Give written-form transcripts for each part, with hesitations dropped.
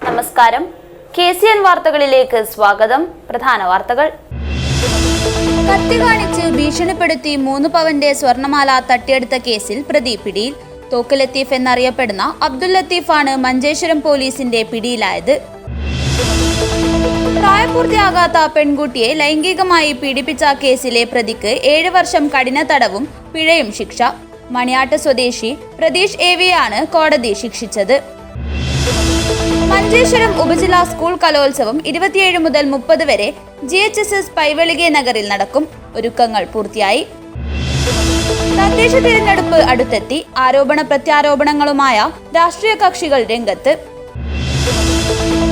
നമസ്കാരം. KCN വാർത്തകളിലേക്ക് സ്വാഗതം. പ്രധാന വാർത്തകൾ. കത്തി കാണിച്ച് ഭീഷണിപ്പെടുത്തി 3 പവന്റെ സ്വർണമാല തട്ടിയെടുത്ത കേസിൽ പ്രതി പിടിയിൽ. തോക്ക് ലത്തീഫ് എന്നറിയപ്പെടുന്ന അബ്ദുൽ ലത്തീഫാണ് മഞ്ചേശ്വരം പോലീസിന്റെ പിടിയിലായത്. പ്രായപൂർത്തിയാകാത്ത പെൺകുട്ടിയെ ലൈംഗികമായി പീഡിപ്പിച്ച കേസിലെ പ്രതിക്ക് 7 വർഷം കഠിന തടവും പിഴയും ശിക്ഷ. മണിയാട്ട് സ്വദേശി പ്രതീഷ് എവിയാണ് കോടതി ശിക്ഷിച്ചത്. മഞ്ചേശ്വരം ഉപജില്ലാ സ്കൂൾ കലോത്സവം 27 മുതൽ 30 വരെ GHSS പൈവെളികെ നഗറിൽ നടക്കും. ഒരുക്കങ്ങൾ പൂർത്തിയായി. തദ്ദേശ തിരഞ്ഞെടുപ്പ് അടുത്തെത്തി. ആരോപണ പ്രത്യാരോപണങ്ങളുമായ രാഷ്ട്രീയ കക്ഷികൾ രംഗത്ത്.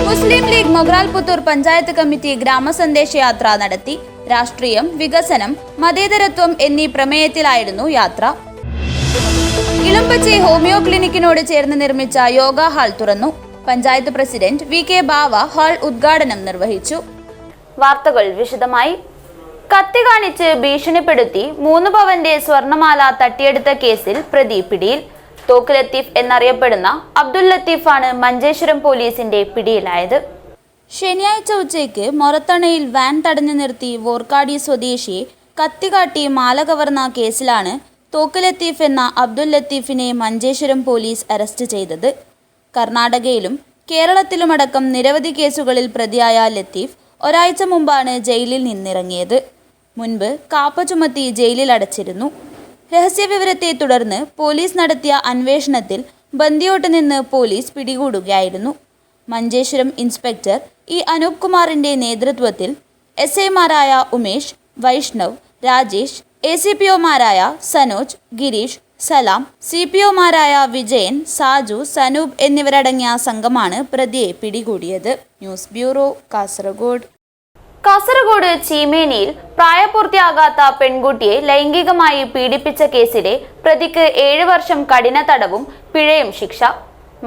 മുസ്ലിം ലീഗ് മൊഗ്രാൽ പുത്തൂർ പഞ്ചായത്ത് കമ്മിറ്റി ഗ്രാമസന്ദേശ യാത്ര നടത്തി. രാഷ്ട്രീയം, വികസനം, മതേതരത്വം എന്നീ പ്രമേയത്തിലായിരുന്നു യാത്ര. ഇളമ്പച്ചി ഹോമിയോ ക്ലിനിക്കിനോട് ചേർന്ന് നിർമ്മിച്ച യോഗ ഹാൾ തുറന്നു. പഞ്ചായത്ത് പ്രസിഡന്റ് VK ബാവ ഹാൾ ഉദ്ഘാടനം നിർവഹിച്ചു. വാർത്തകൾ വിശദമായി. കത്തി കാണിച്ച് ഭീഷണിപ്പെടുത്തി 3 പവന്റെ സ്വർണമാല തട്ടിയെടുത്ത കേസിൽ പ്രതി പിടിയിൽ. തോക്ക് ലത്തീഫ് എന്നറിയപ്പെടുന്ന അബ്ദുൽ ലത്തീഫാണ് മഞ്ചേശ്വരം പോലീസിന്റെ പിടിയിലായത്. ശനിയാഴ്ച ഉച്ചയ്ക്ക് മൊറത്തണയിൽ വാൻ തടഞ്ഞു നിർത്തി വോർക്കാടി സ്വദേശിയെ കത്തികാട്ടി മാല കവർന്ന കേസിലാണ് തോക്ക് ലത്തീഫ് എന്ന അബ്ദുൽ ലത്തീഫിനെ മഞ്ചേശ്വരം പോലീസ് അറസ്റ്റ് ചെയ്തത്. കർണാടകയിലും കേരളത്തിലുമടക്കം നിരവധി കേസുകളിൽ പ്രതിയായ ലത്തീഫ് ഒരാഴ്ച മുമ്പാണ് ജയിലിൽ നിന്നിറങ്ങിയത്. മുൻപ് കാപ്പ ചുമത്തി ജയിലിൽ അടച്ചിരുന്നു. രഹസ്യവിവരത്തെ തുടർന്ന് പോലീസ് നടത്തിയ അന്വേഷണത്തിൽ ബന്ദിയോട്ട് നിന്ന് പോലീസ് പിടികൂടുകയായിരുന്നു. മഞ്ചേശ്വരം ഇൻസ്പെക്ടർ അനൂപ് കുമാറിന്റെ നേതൃത്വത്തിൽ SIമാരായ ഉമേഷ്, വൈഷ്ണവ്, രാജേഷ്, ACPOമാരായ സനോജ്, ഗിരീഷ്, സലാം, CPOമാരായ വിജയൻ, സാജു, സനൂപ് എന്നിവരടങ്ങിയ സംഘമാണ് പ്രതിയെ പിടികൂടിയത്. News bureau, Kasaragod. കാസർഗോഡ് ചീമേനിയിൽ പ്രായപൂർത്തിയാകാത്ത പെൺകുട്ടിയെ ലൈംഗികമായി പീഡിപ്പിച്ച കേസിലെ പ്രതിക്ക് 7 വർഷം കഠിന തടവും പിഴയും ശിക്ഷ.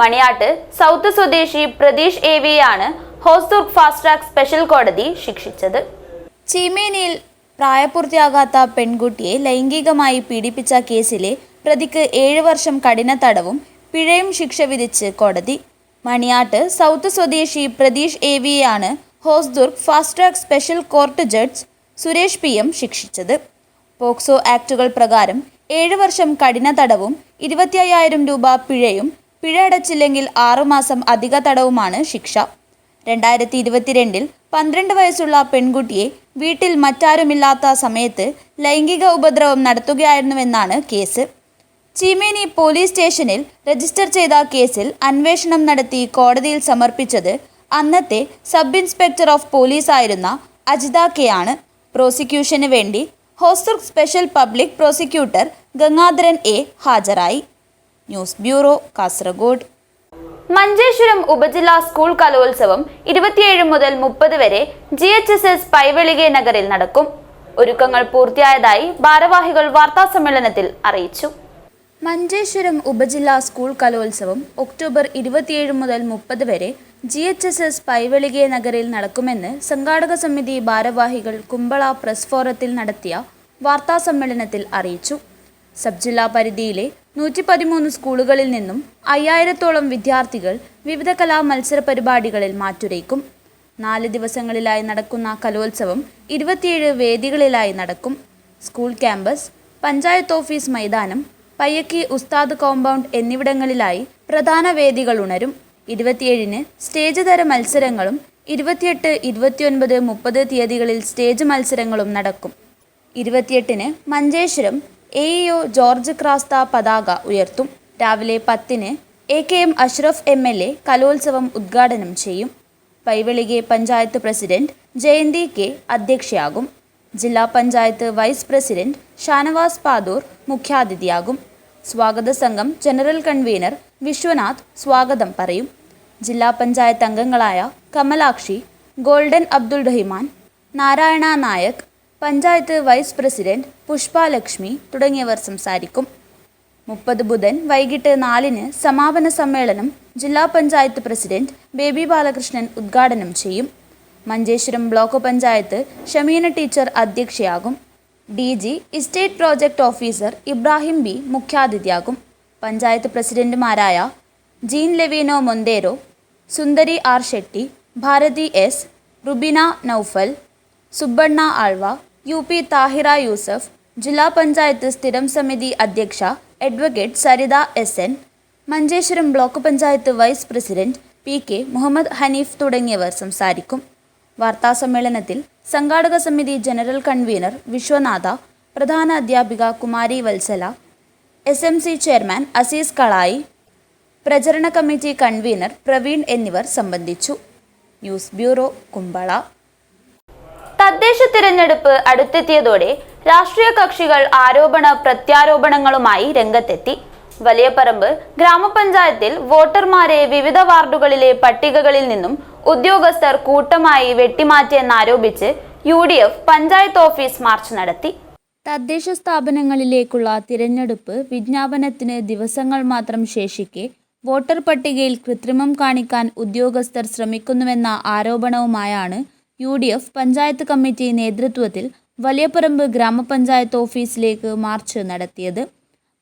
മണിയാട്ട് സൗത്ത് സ്വദേശി പ്രതീഷ് എവിയാണ് ഹോസ്ദുർഗ് ഫാസ്റ്റ് ട്രാക്ക് സ്പെഷ്യൽ കോടതി ശിക്ഷിച്ചത്. ചീമേനിയിൽ പ്രായപൂർത്തിയാകാത്ത പെൺകുട്ടിയെ ലൈംഗികമായി പീഡിപ്പിച്ച കേസിലെ പ്രതിക്ക് 7 വർഷം കഠിന തടവും പിഴയും ശിക്ഷ വിധിച്ച് കോടതി. മണിയാട്ട് സൗത്ത് സ്വദേശി പ്രതീഷ് എവിയാണ് Hosdurg fast track special court judge Suresh PM ശിക്ഷിച്ചത്. പോക്സോ ആക്ടുകൾ പ്രകാരം 7 വർഷം കഠിന തടവും 25,000 രൂപ പിഴയും, പിഴ അടച്ചില്ലെങ്കിൽ 6 മാസം അധിക തടവുമാണ് ശിക്ഷ. 2022 12 വയസ്സുള്ള പെൺകുട്ടിയെ വീട്ടിൽ മറ്റാരുമില്ലാത്ത സമയത്ത് ലൈംഗിക ഉപദ്രവം നടത്തുകയായിരുന്നുവെന്നാണ് കേസ്. ചീമേനി പോലീസ് സ്റ്റേഷനിൽ രജിസ്റ്റർ ചെയ്ത കേസിൽ അന്വേഷണം നടത്തി കോടതിയിൽ സമർപ്പിച്ചത് അന്നത്തെ സബ് ഇൻസ്പെക്ടർ ഓഫ് പോലീസ് ആയിരുന്ന അജിത K ആണ്. പ്രോസിക്യൂഷന് വേണ്ടി Hosdurg special public prosecutor Gangadharan A ഹാജരായി. News bureau, Kasaragod. മഞ്ചേശ്വരം ഉപജില്ലാ സ്കൂൾ കലോത്സവം 27 മുതൽ 30 വരെ GHSS പൈവെളികെ നഗറിൽ നടക്കും. ഒരുക്കങ്ങൾ പൂർത്തിയായതായി ഭാരവാഹികൾ വാർത്താസമ്മേളനത്തിൽ അറിയിച്ചു. മഞ്ചേശ്വരം ഉപജില്ലാ സ്കൂൾ കലോത്സവം ഒക്ടോബർ 27 മുതൽ 30 വരെ GHSS പൈവെളികെ നഗറിൽ നടക്കുമെന്ന് സംഘാടക സമിതി ഭാരവാഹികൾ കുമ്പള പ്രസ് ഫോറത്തിൽ നടത്തിയ വാർത്താസമ്മേളനത്തിൽ അറിയിച്ചു. സബ് ജില്ലാ പരിധിയിലെ 113 സ്കൂളുകളിൽ നിന്നും 5000-ഓളം വിദ്യാർത്ഥികൾ വിവിധ കലാ മത്സര പരിപാടികളിൽ മാറ്റുരയ്ക്കും. 4 ദിവസങ്ങളിലായി നടക്കുന്ന കലോത്സവം 27 വേദികളിലായി നടക്കും. സ്കൂൾ ക്യാമ്പസ്, പഞ്ചായത്ത് ഓഫീസ് മൈതാനം, പയ്യക്കി ഉസ്താദ് കോമ്പൗണ്ട് എന്നിവിടങ്ങളിലായി പ്രധാന വേദികൾ ഉണരും. 27-ന് സ്റ്റേജ് തര മത്സരങ്ങളും 28, 29, 30 തീയതികളിൽ സ്റ്റേജ് മത്സരങ്ങളും നടക്കും. 28-ന് മഞ്ചേശ്വരം AEO ജോർജ് ക്രാസ്ത പതാക ഉയർത്തും. രാവിലെ 10-ന് AKM അഷ്റഫ് MLA കലോത്സവം ഉദ്ഘാടനം ചെയ്യും. പൈവെളികെ പഞ്ചായത്ത് പ്രസിഡന്റ് ജയന്തി K അധ്യക്ഷയാകും. ജില്ലാ പഞ്ചായത്ത് വൈസ് പ്രസിഡന്റ് ഷാനവാസ് പാദൂർ മുഖ്യാതിഥിയാകും. സ്വാഗത സംഘം ജനറൽ കൺവീനർ വിശ്വനാഥ് സ്വാഗതം പറയും. ജില്ലാ പഞ്ചായത്ത് അംഗങ്ങളായ Kamalakshi, golden Abdul Rahiman, Narayana Nayak, panchayat vice president Pushpa Lakshmi തുടങ്ങിയവർ സംസാരിക്കും. 30 ബുധൻ വൈകിട്ട് 4-ന് സമാപന സമ്മേളനം ജില്ലാ പഞ്ചായത്ത് പ്രസിഡന്റ് ബേബി ബാലകൃഷ്ണൻ ഉദ്ഘാടനം ചെയ്യും. മഞ്ചേശ്വരം ബ്ലോക്ക് പഞ്ചായത്ത് ഷമീന ടീച്ചർ അധ്യക്ഷയാകും. DG estate project officer Ibrahim B മുഖ്യാതിഥിയാകും. പഞ്ചായത്ത് പ്രസിഡന്റുമാരായ Jean Levino Monteiro, Sundari R Shetty, Bharathi S, Rubina Noufal, Subbanna Alva, UP Thahira Yusuf, ജില്ലാ പഞ്ചായത്ത് സ്ഥിരം സമിതി അധ്യക്ഷ advocate Saritha SN, Manjeshwaram block panchayat vice president PK Muhammad Hanif തുടങ്ങിയവർ സംസാരിക്കും. വാർത്താസമ്മേളനത്തിൽ സംഘാടക സമിതി ജനറൽ കൺവീനർ വിശ്വനാഥ, പ്രധാന അധ്യാപിക കുമാരി വത്സല, SMC ചെയർമാൻ അസീസ് കളായി, പ്രചരണ കമ്മിറ്റി കൺവീനർ പ്രവീൺ എന്നിവർ സംബന്ധിച്ചു. News bureau, Kumbla. തദ്ദേശ തിരഞ്ഞെടുപ്പ് അടുത്തെത്തിയതോടെ രാഷ്ട്രീയ കക്ഷികൾ ആരോപണ പ്രത്യാരോപണങ്ങളുമായി രംഗത്തെത്തി. വലിയപറമ്പ് ഗ്രാമപഞ്ചായത്തിൽ വോട്ടർമാരെ വിവിധ വാർഡുകളിലെ പട്ടികകളിൽ നിന്നും ഉദ്യോഗസ്ഥർ കൂട്ടമായി വെട്ടിമാറ്റിയെന്നാരോപിച്ച് UDF പഞ്ചായത്ത് ഓഫീസ് മാർച്ച് നടത്തി. തദ്ദേശ സ്ഥാപനങ്ങളിലേക്കുള്ള തിരഞ്ഞെടുപ്പ് വിജ്ഞാപനത്തിന് ദിവസങ്ങൾ മാത്രം ശേഷിക്കെ വോട്ടർ പട്ടികയിൽ കൃത്രിമം കാണിക്കാൻ ഉദ്യോഗസ്ഥർ ശ്രമിക്കുന്നുവെന്ന ആരോപണവുമായാണ് UDF പഞ്ചായത്ത് കമ്മിറ്റി നേതൃത്വത്തിൽ വലിയപറമ്പ് ഗ്രാമപഞ്ചായത്ത് ഓഫീസിലേക്ക് മാർച്ച് നടത്തിയത്.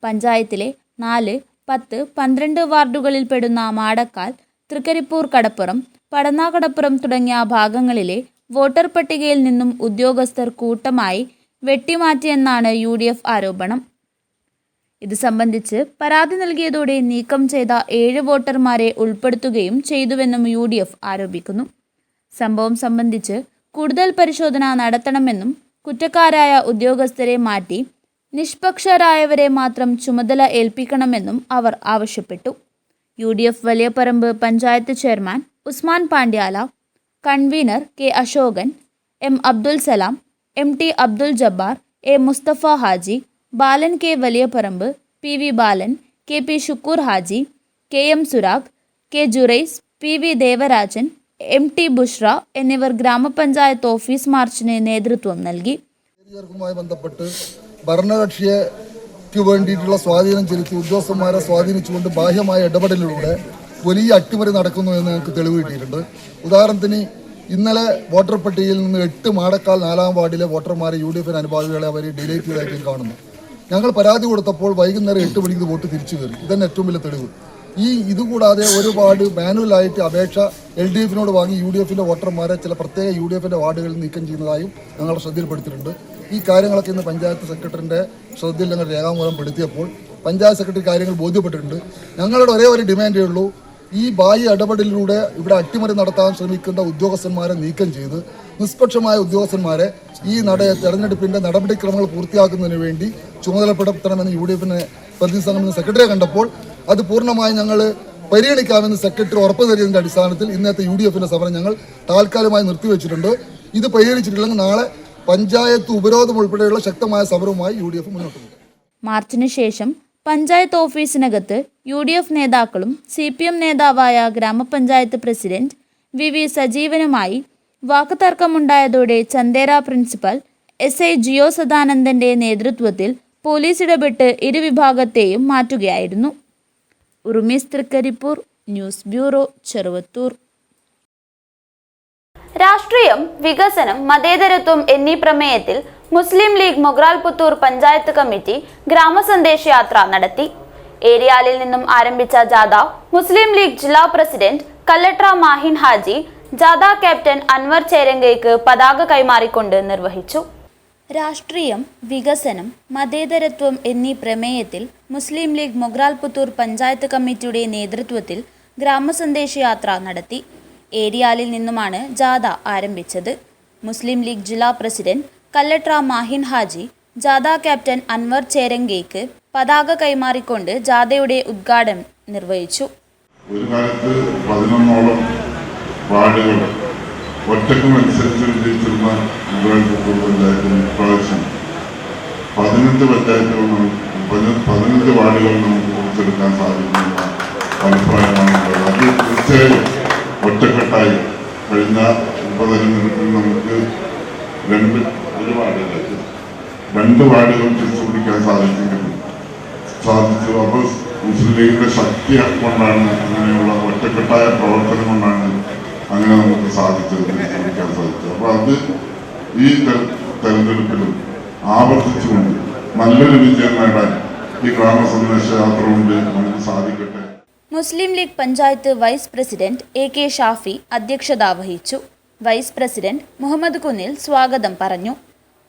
പഞ്ചായത്തിലെ 4, 10, 12 വാർഡുകളിൽ പെടുന്ന മാടക്കാൽ, തൃക്കരിപ്പൂർ കടപ്പുറം, പടന്ന കടപ്പുറം തുടങ്ങിയ ഭാഗങ്ങളിലെ വോട്ടർ പട്ടികയിൽ നിന്നും ഉദ്യോഗസ്ഥർ കൂട്ടമായി വെട്ടിമാറ്റിയെന്നാണ് UDF ആരോപണം. ഇത് സംബന്ധിച്ച് പരാതി നൽകിയതോടെ നീക്കം ചെയ്ത 7 വോട്ടർമാരെ ഉൾപ്പെടുത്തുകയും ചെയ്തുവെന്നും UDF ആരോപിക്കുന്നു. സംഭവം സംബന്ധിച്ച് കൂടുതൽ പരിശോധന നടത്തണമെന്നും കുറ്റക്കാരായ ഉദ്യോഗസ്ഥരെ മാറ്റി നിഷ്പക്ഷരായവരെ മാത്രം ചുമതല ഏൽപ്പിക്കണമെന്നും അവർ ആവശ്യപ്പെട്ടു. UDF Valiyaparamba panchayat chairman Usman Pandyala, convener K Ashokan, M Abdul Salam, MT Abdul Jabbar, A Musthafa Haji, Balan K Valiyaparamba, PV Balan, KP Shukkoor Haji, KM Surag, K Juraiz, PV Devarajan, MT Bushra എന്നിവർ ഗ്രാമപഞ്ചായത്ത് ഓഫീസ് മാർച്ചിന് നേതൃത്വം നൽകി. ബന്ധപ്പെട്ട് ഭരണകക്ഷിക്ക് വേണ്ടിയിട്ടുള്ള സ്വാധീനം ചെലുത്തി ഉദ്യോഗസ്ഥന്മാരെ സ്വാധീനിച്ചുകൊണ്ട് ബാഹ്യമായ ഇടപെടലിലൂടെ വലിയ അട്ടിമറി നടക്കുന്നു എന്ന് ഞങ്ങൾക്ക് തെളിവ് കിട്ടിയിട്ടുണ്ട്. ഉദാഹരണത്തിന് ഇന്നലെ വോട്ടർ പട്ടികയിൽ നിന്ന് 8 മാടക്കാൽ 4-ാം വാർഡിലെ വോട്ടർമാരെ UDF അനുഭാവികളെ അവർ ഡിലീറ്റ് ചെയ്തതായിട്ട് കാണുന്നു. ഞങ്ങൾ പരാതി കൊടുത്തപ്പോൾ വൈകുന്നേരം 8 മണിക്ക് വോട്ട് തിരിച്ചു കയറി. ഇതന്നെ ഏറ്റവും വലിയ തെളിവ്. ഇതുകൂടാതെ ഒരുപാട് മാനുവലായിട്ട് അപേക്ഷ LDF-നോട് വാങ്ങി UDF-ന്റെ വോട്ടർമാരെ ചില പ്രത്യേക UDF-ന്റെ വാർഡുകളിൽ നീക്കം ചെയ്യുന്നതായും ഞങ്ങളുടെ ശ്രദ്ധയിൽപ്പെടുത്തിയിട്ടുണ്ട്. ഈ കാര്യങ്ങളൊക്കെ ഇന്ന് പഞ്ചായത്ത് സെക്രട്ടറിൻ്റെ ശ്രദ്ധയിൽ ഞങ്ങൾ രേഖാമൂലം പെടുത്തിയപ്പോൾ പഞ്ചായത്ത് സെക്രട്ടറി കാര്യങ്ങൾ ബോധ്യപ്പെട്ടിട്ടുണ്ട്. ഞങ്ങളുടെ ഒരേ ഒരു ഡിമാൻഡേ ഉള്ളൂ, ഈ ബാഹ്യ ഇടപെടലിലൂടെ ഇവിടെ അട്ടിമറി നടത്താൻ ശ്രമിക്കുന്ന ഉദ്യോഗസ്ഥന്മാരെ നീക്കം ചെയ്ത് നിഷ്പക്ഷമായ ഉദ്യോഗസ്ഥന്മാരെ ഈ തെരഞ്ഞെടുപ്പിൻ്റെ നടപടിക്രമങ്ങൾ പൂർത്തിയാക്കുന്നതിന് വേണ്ടി ചുമതലപ്പെടുത്തണമെന്ന് UDF-നെ പ്രതിനിധി സംഘം സെക്രട്ടറിയെ കണ്ടപ്പോൾ അത് പൂർണ്ണമായി ഞങ്ങൾ പരിഗണിക്കാമെന്ന് സെക്രട്ടറി ഉറപ്പ് നൽകിയതിൻ്റെ അടിസ്ഥാനത്തിൽ ഇന്നത്തെ UDF-ന്റെ സമരം ഞങ്ങൾ താൽക്കാലികമായി നിർത്തിവെച്ചിട്ടുണ്ട്. ഇത് പരിഹരിച്ചിട്ടില്ലെങ്കിൽ നാളെ പഞ്ചായത്ത് ഉപരോധം ഉൾപ്പെടെയുള്ള ശക്തമായ സമരവുമായി UDF മുന്നോട്ട് പോകും. മാർച്ചിന് ശേഷം പഞ്ചായത്ത് ഓഫീസിനകത്ത് UDF നേതാക്കളും CPM നേതാവായ ഗ്രാമപഞ്ചായത്ത് പ്രസിഡന്റ് VV സജീവനുമായി വാക്കുതർക്കമുണ്ടായതോടെ ചന്ദേര പ്രിൻസിപ്പൽ SI ജിയോ സദാനന്ദന്റെ നേതൃത്വത്തിൽ പോലീസ് ഇടപെട്ട് ഇരുവിഭാഗത്തെയും മാറ്റുകയായിരുന്നു. Urumees, Trikaripur, news bureau, Cheruvathur. രാഷ്ട്രീയം, വികസനം, മതേതരത്വം എന്നീ പ്രമേയത്തിൽ മുസ്ലിം ലീഗ് മൊഗ്രാൽ പുത്തൂർ പഞ്ചായത്ത് കമ്മിറ്റി ഗ്രാമസന്ദേശ യാത്ര നടത്തി. ഏരിയാലിൽ നിന്നും ആരംഭിച്ച ജാഥ മുസ്ലിം ലീഗ് ജില്ലാ പ്രസിഡന്റ് കല്ലട്ര മാഹിൻ ഹാജി, ജാഥ ക്യാപ്റ്റൻ അൻവർ ചേരങ്കയ്ക്ക് പതാക കൈമാറിക്കൊണ്ട് നിർവഹിച്ചു. രാഷ്ട്രീയം, വികസനം, മതേതരത്വം എന്നീ പ്രമേയത്തിൽ മുസ്ലിം ലീഗ് മൊഗ്രാൽ പുത്തൂർ പഞ്ചായത്ത് കമ്മിറ്റിയുടെ നേതൃത്വത്തിൽ ഗ്രാമസന്ദേശ യാത്ര നടത്തി. ഏരിയാലിൽ നിന്നുമാണ് ജാഥ ആരംഭിച്ചത്. മുസ്ലിം ലീഗ് ജില്ലാ പ്രസിഡന്റ് കല്ലട്ര മാഹിൻ ഹാജി, ജാഥ ക്യാപ്റ്റൻ അൻവർ ചേരങ്കയ്ക്ക് പതാക കൈമാറിക്കൊണ്ട് ജാഥയുടെ ഉദ്ഘാടനം നിർവഹിച്ചു. ഒരു കാലത്ത് 11ഓളം വാർഡുകൾ ഒറ്റക്ക് മത്സരിച്ച് വിജയിച്ചിരുന്ന മൊഗ്രാൽ പുത്തൂർ പഞ്ചായത്തിന് ഇപ്രാവശ്യം 15 പഞ്ചായത്തുകൾ 15 വാർഡുകൾ നമുക്ക് കുറിച്ചെടുക്കാൻ സാധിക്കുന്ന അഭിപ്രായമാണുള്ളത്. അത് തീർച്ചയായും ഒറ്റക്കെട്ടായി കഴിഞ്ഞ ഉപതെരഞ്ഞെടുപ്പിൽ നമുക്ക് 2 വാർഡുകൾ തിരിച്ചുപിടിക്കാൻ സാധിച്ചു. അപ്പോൾ മുസ്ലിം ലീഗിന്റെ ശക്തി കൊണ്ടാണ്, അങ്ങനെയുള്ള ഒറ്റക്കെട്ടായ പ്രവർത്തനം കൊണ്ടാണ് അങ്ങനെ നമുക്ക് തിരിച്ചുപിടിക്കാൻ സാധിച്ചത്. അപ്പോൾ അത് ഈ തെരഞ്ഞെടുപ്പിലും ആവർത്തിച്ചുകൊണ്ട് നല്ലൊരു വിജയം നേടാൻ ഈ ഗ്രാമസന്ദേശ യാത്ര കൊണ്ട് നമുക്ക് സാധിക്കട്ടെ. Muslim League panchayat vice president AK Shafi അധ്യക്ഷത വഹിച്ചു. വൈസ് പ്രസിഡന്റ് മുഹമ്മദ് കുന്നിൽ സ്വാഗതം പറഞ്ഞു.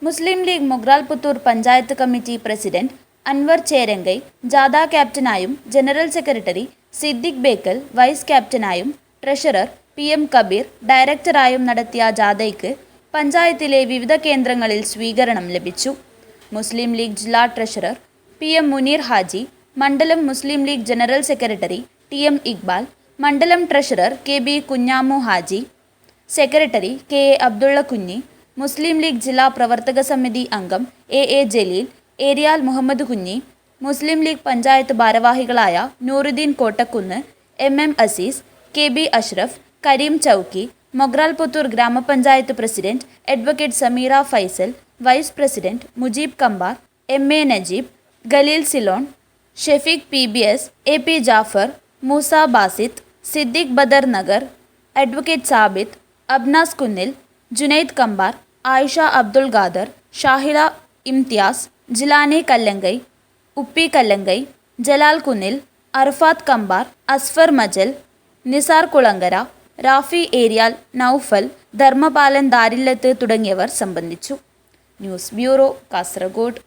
മുസ്ലിം ലീഗ് മൊഗ്രാൽ പുത്തൂർ പഞ്ചായത്ത് കമ്മിറ്റി പ്രസിഡന്റ് അൻവർ ചേരങ്കൈ ജാഥ ക്യാപ്റ്റനായും general secretary Siddique Bekal vice ക്യാപ്റ്റനായും ട്രഷറർ PM കബീർ ഡയറക്ടറായും നടത്തിയ ജാഥയ്ക്ക് പഞ്ചായത്തിലെ വിവിധ കേന്ദ്രങ്ങളിൽ സ്വീകരണം ലഭിച്ചു. മുസ്ലിം ലീഗ് ജില്ലാ ട്രഷറർ PM മുനീർ ഹാജി, മണ്ഡലം Muslim League general secretary TM Iqbal, മണ്ഡലം treasurer KB Kunhamu Haji, secretary KA Abdulla കുഞ്ഞി, മുസ്ലിം ലീഗ് ജില്ലാ പ്രവർത്തക സമിതി അംഗം AA ജലീൽ, ഏരിയാൽ മുഹമ്മദ് കുഞ്ഞി, മുസ്ലിം ലീഗ് പഞ്ചായത്ത് ഭാരവാഹികളായ നൂറുദ്ദീൻ കോട്ടക്കുന്ന്, MM അസീസ്, KB അഷ്റഫ്, കരീം ചൗക്കി, മൊഗ്രാൽ പുത്തൂർ ഗ്രാമപഞ്ചായത്ത് president advocate Sameera Faisal, vice president Mujeeb Kambar, MA Najeeb, Khaleel Ceylon, Shafeeq PBS, AP Jafar, Moosa Basith, Siddique Badar Nagar, advocate Sabith, Abnas Kunnil, Junaid കമ്പാർ, ആയിഷ അബ്ദുൾ ഖാദർ, ഷാഹില ഇംതിയാസ്, ജിലാനി കല്ലങ്കൈ, ഉപ്പി കല്ലങ്കൈ, ജലാൽ കുന്നിൽ, അർഫാത്ത് കമ്പാർ, അസ്ഫർ മജൽ, നിസാർ കുളങ്കര, റാഫി ഏരിയാൽ, നൌഫൽ, ധർമ്മപാലൻ ദാരില്ലത്ത് തുടങ്ങിയവർ സംബന്ധിച്ചു. News bureau, Kasaragod.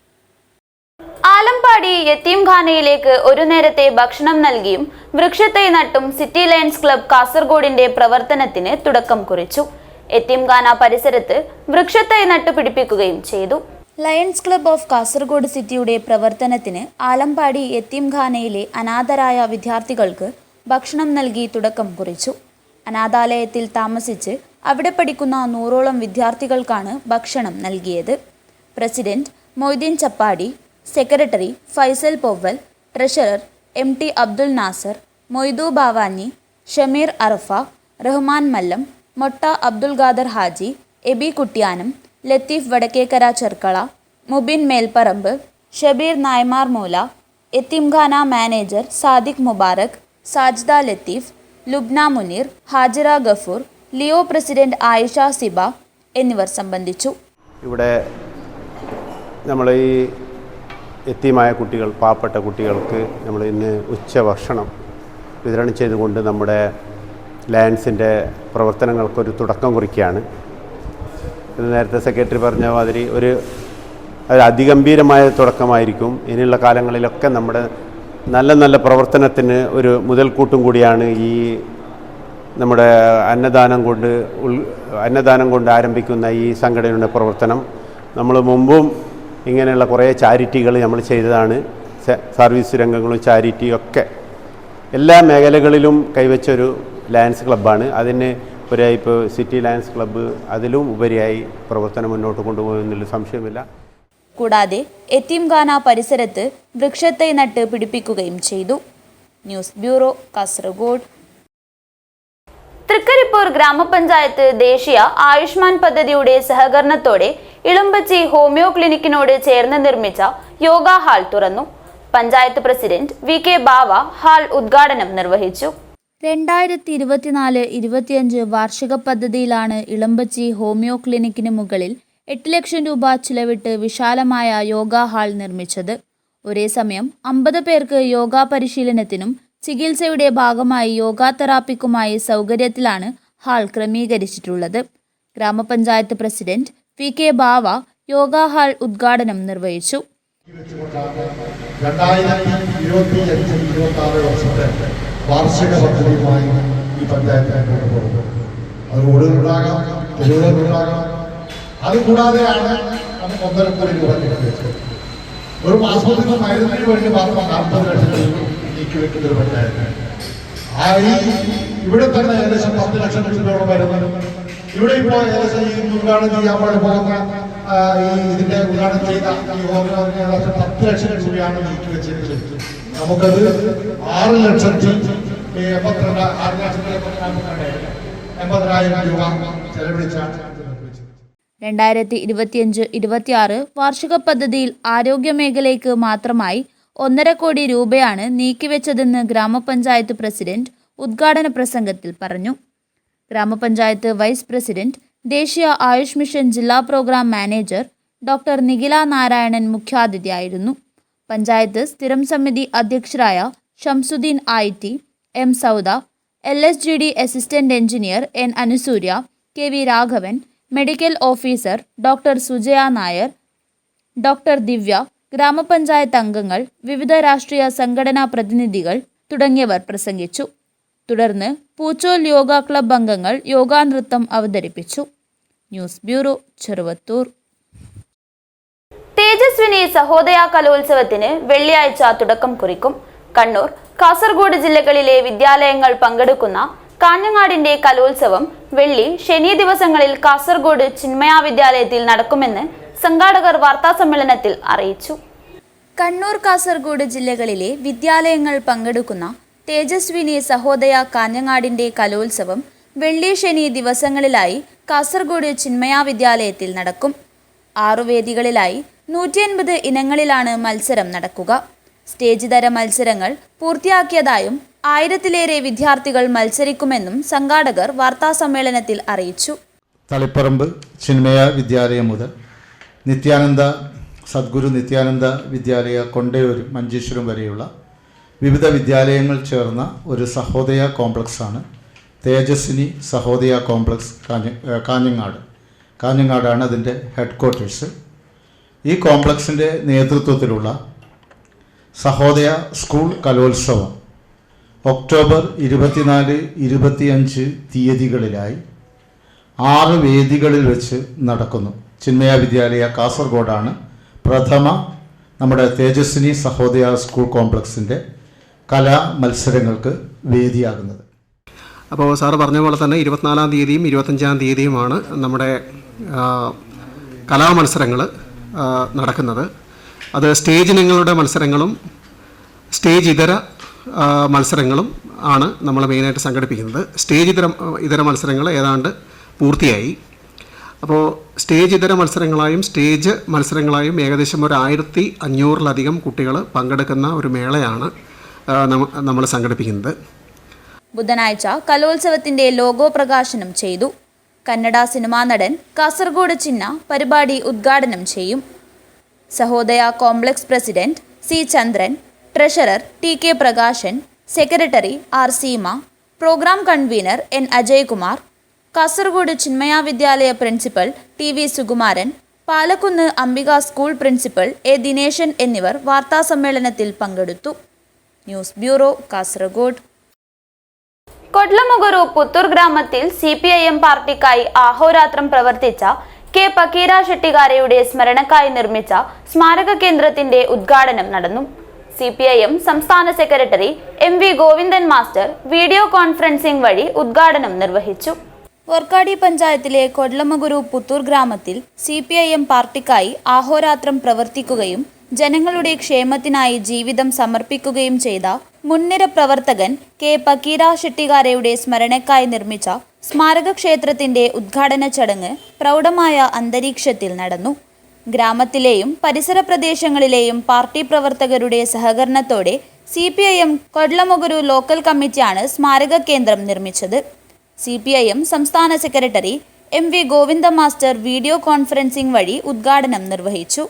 ആലമ്പാടി യത്തീംഖാനയിലേക്ക് ഒരു നേരത്തെ ഭക്ഷണം നൽകിയും വൃക്ഷത്തൈ നട്ടും സിറ്റി ലയൺസ് ക്ലബ് കാസർഗോഡിന്റെ പ്രവർത്തനത്തിന് തുടക്കം കുറിച്ചു. യത്തീംഖാന പരിസരത്ത് വൃക്ഷത്തൈ നട്ടു പിടിപ്പിക്കുകയും ചെയ്തു. ലയൺസ് ക്ലബ് ഓഫ് കാസർഗോഡ് സിറ്റിയുടെ പ്രവർത്തനത്തിന് ആലമ്പാടി യത്തീംഖാനയിലെ അനാഥരായ വിദ്യാർത്ഥികൾക്ക് ഭക്ഷണം നൽകി തുടക്കം കുറിച്ചു. അനാഥാലയത്തിൽ താമസിച്ച് അവിടെ പഠിക്കുന്ന 100ഓളം വിദ്യാർത്ഥികൾക്കാണ് ഭക്ഷണം നൽകിയത്. President Moideen Chappadi, secretary Faisal Povval, treasurer MT Abdul Nasar, Moidu Bavani, Shameer Arafa, Rahman Mallam, Motta Abdul Khader Haji, Abi Kuttiyanam, Latheef Vadakkekara Cherkala, Mubin Melparamba, Shabeer Naimar Moola, യത്തീംഖാന manager Sadiq Mubarak, Sajda Latheef, Lubna Muneer, Hajira Gafoor, Leo president Ayesha Siba എന്നിവർ സംബന്ധിച്ചു. ഇവിടെ നമ്മൾ ഈ യത്തീമായ കുട്ടികൾ, പാവപ്പെട്ട കുട്ടികൾക്ക് നമ്മൾ ഇന്ന് ഉച്ചഭക്ഷണം വിതരണം ചെയ്തുകൊണ്ട് നമ്മുടെ ലയൺസിൻ്റെ പ്രവർത്തനങ്ങൾക്കൊരു തുടക്കം കുറിക്കുകയാണ്. ഇത് നേരത്തെ സെക്രട്ടറി പറഞ്ഞ മാതിരി ഒരു അതിഗംഭീരമായ തുടക്കമായിരിക്കും. ഇനിയുള്ള കാലങ്ങളിലൊക്കെ നമ്മുടെ നല്ല നല്ല പ്രവർത്തനത്തിന് ഒരു മുതൽക്കൂട്ടും കൂടിയാണ് ഈ നമ്മുടെ അന്നദാനം കൊണ്ട് ആരംഭിക്കുന്ന ഈ സംഘടനയുടെ പ്രവർത്തനം. നമ്മൾ മുമ്പും ഇങ്ങനെയുള്ള കുറേ ചാരിറ്റികൾ നമ്മൾ ചെയ്തതാണ്. സർവീസ് രംഗങ്ങളും ചാരിറ്റിയും ഒക്കെ എല്ലാ മേഖലകളിലും കൈവച്ചൊരു ലയൺസ് ക്ലബ്ബാണ്. അതിന് ഇപ്പോൾ സിറ്റി ലയൺസ് ക്ലബ്ബ് അതിലും ഉപരിയായി പ്രവർത്തനം മുന്നോട്ട് കൊണ്ടുപോകുന്നതിൽ സംശയമില്ല. കൂടാതെ യത്തീംഖാന പരിസരത്ത് വൃക്ഷത്തൈ നട്ട് പിടിപ്പിക്കുകയും ചെയ്തു. News bureau, Kasaragod. തൃക്കരിപ്പൂർ ഗ്രാമപഞ്ചായത്ത് ദേശീയ ആയുഷ്മാൻ പദ്ധതിയുടെ സഹകരണത്തോടെ ഇളമ്പച്ചി ഹോമിയോ ക്ലിനിക്കിനോട് ചേർന്ന് നിർമ്മിച്ച യോഗ ഹാൾ തുറന്നു. പഞ്ചായത്ത് പ്രസിഡന്റ് VK ബാവ ഹാൾ ഉദ്ഘാടനം നിർവഹിച്ചു. 2024-25 വാർഷിക പദ്ധതിയിലാണ് ഇളമ്പച്ചി ഹോമിയോ ക്ലിനിക്കിന് മുകളിൽ 8 ലക്ഷം രൂപ ചിലവിട്ട് വിശാലമായ യോഗ ഹാൾ നിർമ്മിച്ചത്. ഒരേ സമയം 50 പേർക്ക് യോഗ പരിശീലനത്തിനും ചികിത്സയുടെ ഭാഗമായി യോഗ തെറാപ്പിക്കുമായി സൗകര്യത്തിലാണ് ഹാൾ ക്രമീകരിച്ചിട്ടുള്ളത്. ഗ്രാമപഞ്ചായത്ത് പ്രസിഡന്റ് VK ബാവ യോഗ ഹാൾ ഉദ്ഘാടനം നിർവഹിച്ചു. 2025-26 വർഷത്തെ വാർഷിക പദ്ധതിയുമായി ഈ പഞ്ചായത്ത് മുന്നോട്ട് പോകുന്നത്. അത് റോഡുകളുണ്ടാകാം, തെരുവുകളുണ്ടാകാം. അതുകൂടാതെയാണ് നമുക്ക് 1.5 കോടി രൂപ നീക്കിവെച്ചത്. ഒരു ആശുപത്രി മരുന്നിന് വേണ്ടി മാത്രം 40 ലക്ഷം രൂപ നീക്കിവെക്കുന്ന ഒരു പഞ്ചായത്ത്. ഇവിടെ തന്നെ ഏകദേശം 10 ലക്ഷം രൂപയോളം വരുന്നത്. ഇവിടെ ഇപ്പോൾ ഏകദേശം ഈ ഉദ്ഘാടനം ചെയ്യാൻ വേണ്ടി പോകുന്ന ഇതിന്റെ ഉദ്ഘാടനം ചെയ്ത ഈ ഹോമിയോ ഏകദേശം 10 ലക്ഷം രൂപയാണ് നീക്കിവെച്ചിട്ടുള്ളത്. നമുക്കത് 6,82,80,000 രൂപ ചെലവഴിച്ചാണ്. 2025-26 വാർഷിക പദ്ധതിയിൽ ആരോഗ്യമേഖലയ്ക്ക് മാത്രമായി 1.5 കോടി രൂപയാണ് നീക്കിവെച്ചതെന്ന് ഗ്രാമപഞ്ചായത്ത് പ്രസിഡന്റ് ഉദ്ഘാടന പ്രസംഗത്തിൽ പറഞ്ഞു. ഗ്രാമപഞ്ചായത്ത് വൈസ് പ്രസിഡന്റ്, ദേശീയ ആയുഷ് മിഷൻ ജില്ലാ programme manager doctor Nikhila Narayanan മുഖ്യാതിഥിയായിരുന്നു. പഞ്ചായത്ത് സ്ഥിരം സമിതി അധ്യക്ഷരായ Shamsuddin IT, M Sauda, LSGD assistant engineer N Anusurya, KV Raghavan, medical officer doctor Sujaya Nair, doctor Divya, ഗ്രാമപഞ്ചായത്ത് അംഗങ്ങൾ, വിവിധ രാഷ്ട്രീയ സംഘടനാ പ്രതിനിധികൾ തുടങ്ങിയവർ പ്രസംഗിച്ചു. തുടർന്ന് പൂച്ചോൽ യോഗ ക്ലബ് അംഗങ്ങൾ യോഗാനൃത്തം അവതരിപ്പിച്ചു. News bureau, Cheruvathur. തേജസ്വിനി സഹോദയ കലോത്സവത്തിന് വെള്ളിയാഴ്ച തുടക്കം കുറിക്കും. കണ്ണൂർ, കാസർഗോഡ് ജില്ലകളിലെ വിദ്യാലയങ്ങൾ പങ്കെടുക്കുന്ന കാഞ്ഞങ്ങാടിന്റെ കലോത്സവം വെള്ളി, ശനി ദിവസങ്ങളിൽ കാസർഗോഡ് ചിന്മയ വിദ്യാലയത്തിൽ നടക്കുമെന്ന് സംഘാടകർ വാർത്താസമ്മേളനത്തിൽ അറിയിച്ചു. കണ്ണൂർ, കാസർഗോഡ് ജില്ലകളിലെ വിദ്യാലയങ്ങൾ പങ്കെടുക്കുന്ന തേജസ്വിനി സഹോദയ കാഞ്ഞങ്ങാടിന്റെ കലോത്സവം വെള്ളി, ശനി ദിവസങ്ങളിലായി കാസർഗോഡ് ചിന്മയ വിദ്യാലയത്തിൽ നടക്കും. 6 വേദികളിലായി 180 ഇനങ്ങളിലാണ് മത്സരം നടക്കുക. സ്റ്റേജ് തര മത്സരങ്ങൾ പൂർത്തിയാക്കിയതായും 1000-ലേറെ വിദ്യാർത്ഥികൾ മത്സരിക്കുമെന്നും സംഘാടകർ വാർത്താസമ്മേളനത്തിൽ അറിയിച്ചു. തളിപ്പറമ്പ് ചിന്മയ വിദ്യാലയം മുതൽ സദ്ഗുരു നിത്യാനന്ദ വിദ്യാലയ കൊണ്ടയൂർ മഞ്ചേശ്വരം വരെയുള്ള വിവിധ വിദ്യാലയങ്ങൾ ചേർന്ന ഒരു സഹോദയ കോംപ്ലക്സാണ് തേജസ്വിനി സഹോദയ കോംപ്ലക്സ് കാഞ്ഞങ്ങാടാണ് അതിൻ്റെ ഹെഡ്ക്വാർട്ടേഴ്സ്. ഈ കോംപ്ലക്സിൻ്റെ നേതൃത്വത്തിലുള്ള സഹോദയ സ്കൂൾ കലോത്സവം ഒക്ടോബർ 24, 25 തീയതികളിലായി 6 വേദികളിൽ വെച്ച് നടക്കുന്നു. ചിന്മയ വിദ്യാലയ കാസർഗോഡാണ് പ്രഥമ നമ്മുടെ തേജസ്വിനി സഹോദയ സ്കൂൾ കോംപ്ലക്സിൻ്റെ കലാ മത്സരങ്ങൾക്ക് വേദിയാകുന്നത്. അപ്പോൾ സാറ് പറഞ്ഞ പോലെ തന്നെ 24-ാം തീയതിയും 25-ാം തീയതിയുമാണ് നമ്മുടെ കലാമത്സരങ്ങൾ നടക്കുന്നത്. അത് സ്റ്റേജ് ഇനങ്ങളുടെ മത്സരങ്ങളും സ്റ്റേജ് ഇതര മത്സരങ്ങളും ആണ് നമ്മൾ മെയിനായിട്ട് സംഘടിപ്പിക്കുന്നത്. സ്റ്റേജ് ഇതര മത്സരങ്ങൾ ഏതാണ്ട് പൂർത്തിയായി. അപ്പോൾ സ്റ്റേജ് ഇതര മത്സരങ്ങളായും സ്റ്റേജ് മത്സരങ്ങളായും ഏകദേശം ഒരു 1500-ലധികം കുട്ടികൾ പങ്കെടുക്കുന്ന ഒരു മേളയാണ് നമ്മൾ സംഘടിപ്പിക്കുന്നത്. ബുധനാഴ്ച കലോത്സവത്തിന്റെ ലോഗോ പ്രകാശനം ചെയ്തു. കന്നഡ സിനിമാ നടൻ കാസർഗോഡ് ചിന്ന പരിപാടി ഉദ്ഘാടനം ചെയ്യും. Sahodaya complex president C Chandran, treasurer TK Prakashan, secretary R Seema, programme convener N Ajaykumar, Kasaragod Chinmaya Vidyalaya principal TV Sukumaran, Palakkunnu Ambika school principal A Dineshan എന്നിവർ വാർത്താസമ്മേളനത്തിൽ പങ്കെടുത്തു. News bureau, Kasaragod. കൊഡ്ലമുഗറു പുത്തൂർ ഗ്രാമത്തിൽ CPIM പാർട്ടിക്കായി അഹോരാത്രം പ്രവർത്തിച്ച K പക്കീര ഷെട്ടിഗാരയുടെ സ്മരണക്കായി നിർമ്മിച്ച സ്മാരക കേന്ദ്രത്തിന്റെ ഉദ്ഘാടനം നടന്നു. CPIM സംസ്ഥാന secretary MV Govindan master video conferencing വഴി ഉദ്ഘാടനം നിർവഹിച്ചു. വർക്കാടി പഞ്ചായത്തിലെ കൊഡ്ലമുഗറു പുത്തൂർ ഗ്രാമത്തിൽ CPIM പാർട്ടിക്കായി അഹോരാത്രം പ്രവർത്തിക്കുകയും ജനങ്ങളുടെ ക്ഷേമത്തിനായി ജീവിതം സമർപ്പിക്കുകയും ചെയ്ത മുൻനിര പ്രവർത്തകൻ K പക്കീര ഷെട്ടിഗാരയുടെ സ്മരണക്കായി നിർമ്മിച്ച സ്മാരക ക്ഷേത്രത്തിന്റെ ഉദ്ഘാടന ചടങ്ങ് പ്രൗഢമായ അന്തരീക്ഷത്തിൽ നടന്നു. ഗ്രാമത്തിലെയും പരിസര പ്രദേശങ്ങളിലെയും പാർട്ടി പ്രവർത്തകരുടെ സഹകരണത്തോടെ CPIM കൊഡ്ലമുഗറു ലോക്കൽ കമ്മിറ്റിയാണ് സ്മാരക കേന്ദ്രം നിർമ്മിച്ചത്. CPIM സംസ്ഥാന secretary MV Govinda master video conferencing വഴി ഉദ്ഘാടനം നിർവഹിച്ചു.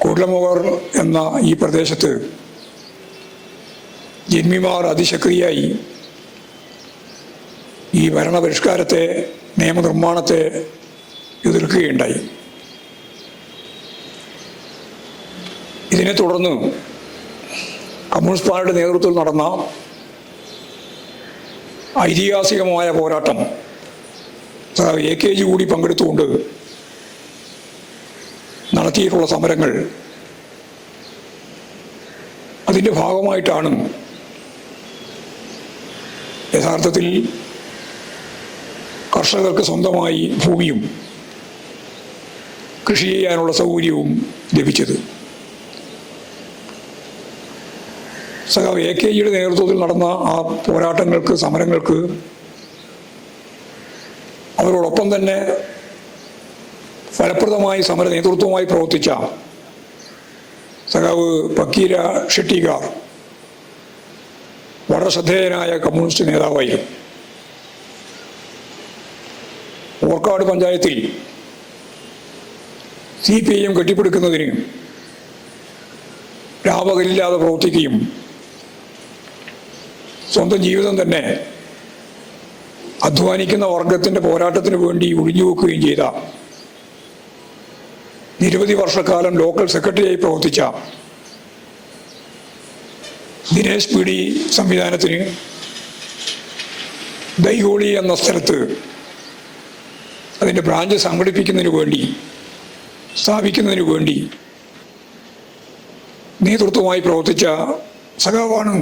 കൊഡ്ലമുഗർ എന്ന ഈ പ്രദേശത്ത് ജന്മിമാർ അതിശക്തിയായി ഈ ഭരണപരിഷ്കാരത്തെ, നിയമനിർമ്മാണത്തെ എതിർക്കുകയുണ്ടായി. ഇതിനെ തുടർന്ന് കമ്മ്യൂണിസ്റ്റ് പാർട്ടിയുടെ നേതൃത്വത്തിൽ നടന്ന ഐതിഹാസികമായ പോരാട്ടം AKG കൂടി പങ്കെടുത്തുകൊണ്ട് നടത്തിയിട്ടുള്ള സമരങ്ങൾ, അതിൻ്റെ ഭാഗമായിട്ടാണ് യഥാർത്ഥത്തിൽ കർഷകർക്ക് സ്വന്തമായി ഭൂമിയും കൃഷി ചെയ്യാനുള്ള സൗകര്യവും ലഭിച്ചത്. AKGയുടെ നേതൃത്വത്തിൽ നടന്ന ആ പോരാട്ടങ്ങൾക്ക്, സമരങ്ങൾക്ക് അവരോടൊപ്പം തന്നെ ഫലപ്രദമായി സമര നേതൃത്വമായി പ്രവർത്തിച്ച സഖാവ് പക്കീര ഷെട്ടിഗാർ വളരെ ശ്രദ്ധേയനായ കമ്മ്യൂണിസ്റ്റ് നേതാവായിരുന്നു. ഓർക്കാട് പഞ്ചായത്തിൽ CPIM കെട്ടിപ്പടുക്കുന്നതിന് രാപകലില്ലാതെ പ്രവർത്തിക്കുകയും സ്വന്തം ജീവിതം തന്നെ അധ്വാനിക്കുന്ന വർഗത്തിൻ്റെ പോരാട്ടത്തിന് വേണ്ടി ഒഴിഞ്ഞു വെക്കുകയും ചെയ്ത നിരവധി വർഷക്കാലം ലോക്കൽ സെക്രട്ടറിയായി പ്രവർത്തിച്ച ദിനേശ് പി ഡി സംവിധാനത്തിന് ദൈഹോളി എന്ന സ്ഥലത്ത് അതിൻ്റെ ബ്രാഞ്ച് സംഘടിപ്പിക്കുന്നതിന് വേണ്ടി സ്ഥാപിക്കുന്നതിന് വേണ്ടി നേതൃത്വമായി പ്രവർത്തിച്ച സഖാവാണ്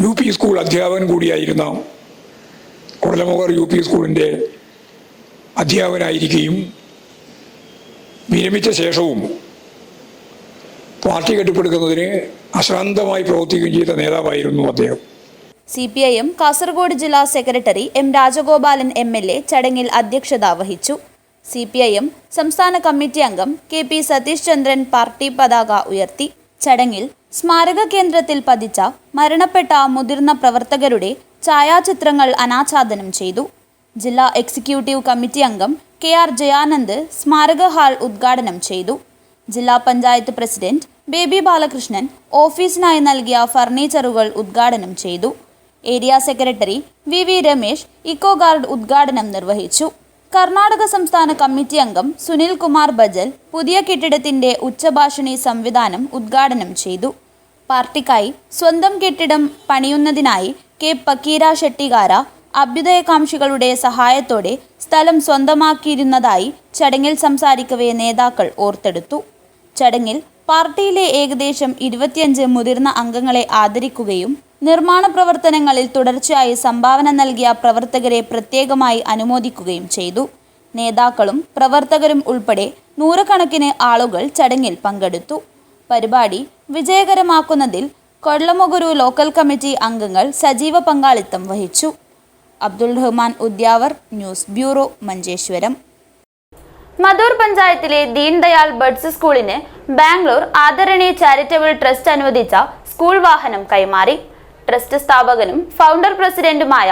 യു പി സ്കൂൾ അധ്യാപകൻ കൂടിയായിരുന്ന കൊടലമുഖർ യു പി സ്കൂളിൻ്റെ അധ്യാപകനായിരിക്കുകയും വിരമിച്ച ശേഷവും പാർട്ടി കെട്ടിപ്പടുക്കുന്നതിന് അശ്രാന്തമായി പ്രവർത്തിക്കുകയും ചെയ്ത നേതാവായിരുന്നു അദ്ദേഹം. CPIM കാസർഗോഡ് ജില്ലാ സെക്രട്ടറി M. രാജഗോപാലൻ MLA ചടങ്ങിൽ അധ്യക്ഷത വഹിച്ചു. CPIM സംസ്ഥാന കമ്മിറ്റി അംഗം KP സതീഷ് ചന്ദ്രൻ പാർട്ടി പതാക ഉയർത്തി. ചടങ്ങിൽ സ്മാരക കേന്ദ്രത്തിൽ പതിച്ച മരണപ്പെട്ട മുതിർന്ന പ്രവർത്തകരുടെ ഛായാചിത്രങ്ങൾ അനാച്ഛാദനം ചെയ്തു. ജില്ലാ എക്സിക്യൂട്ടീവ് കമ്മിറ്റി അംഗം KR ജയാനന്ദ് സ്മാരക ഹാൾ ഉദ്ഘാടനം ചെയ്തു. ജില്ലാ പഞ്ചായത്ത് പ്രസിഡന്റ് ബേബി ബാലകൃഷ്ണൻ ഓഫീസിനായി നൽകിയ ഫർണിച്ചറുകൾ ഉദ്ഘാടനം ചെയ്തു. Area secretary VV Ramesh eco guard ഉദ്ഘാടനം നിർവഹിച്ചു. കർണാടക സംസ്ഥാന കമ്മിറ്റി അംഗം സുനിൽ കുമാർ ബജൽ പുതിയ കെട്ടിടത്തിന്റെ ഉച്ചഭാഷിണി സംവിധാനം ഉദ്ഘാടനം ചെയ്തു. പാർട്ടിക്കായി സ്വന്തം കെട്ടിടം പണിയുന്നതിനായി K. പക്കീര ഷെട്ടികാര അഭ്യുദയകാംക്ഷികളുടെ സഹായത്തോടെ സ്ഥലം സ്വന്തമാക്കിയിരുന്നതായി ചടങ്ങിൽ സംസാരിക്കവേ നേതാക്കൾ ഓർത്തെടുത്തു. ചടങ്ങിൽ പാർട്ടിയിലെ ഏകദേശം 25 മുതിർന്ന അംഗങ്ങളെ ആദരിക്കുകയും നിർമ്മാണ പ്രവർത്തനങ്ങളിൽ തുടർച്ചയായി സംഭാവന നൽകിയ പ്രവർത്തകരെ പ്രത്യേകമായി അനുമോദിക്കുകയും ചെയ്തു. നേതാക്കളും പ്രവർത്തകരും ഉൾപ്പെടെ നൂറുകണക്കിന് ആളുകൾ ചടങ്ങിൽ പങ്കെടുത്തു. പരിപാടി വിജയകരമാക്കുന്നതിൽ കൊള്ളമുഗുരു ലോക്കൽ കമ്മിറ്റി അംഗങ്ങൾ സജീവ പങ്കാളിത്തം വഹിച്ചു. Abdul Rahman Udyavar, news bureau, Manjeshwaram. മധൂർ പഞ്ചായത്തിലെ ദീൻ ദയാൽ ബഡ്സ് സ്കൂളിന് ബാംഗ്ലൂർ ആദരണി ചാരിറ്റബിൾ ട്രസ്റ്റ് അനുവദിച്ച സ്കൂൾ വാഹനം കൈമാറി. ട്രസ്റ്റ് സ്ഥാപകനും ഫൗണ്ടർ പ്രസിഡന്റുമായ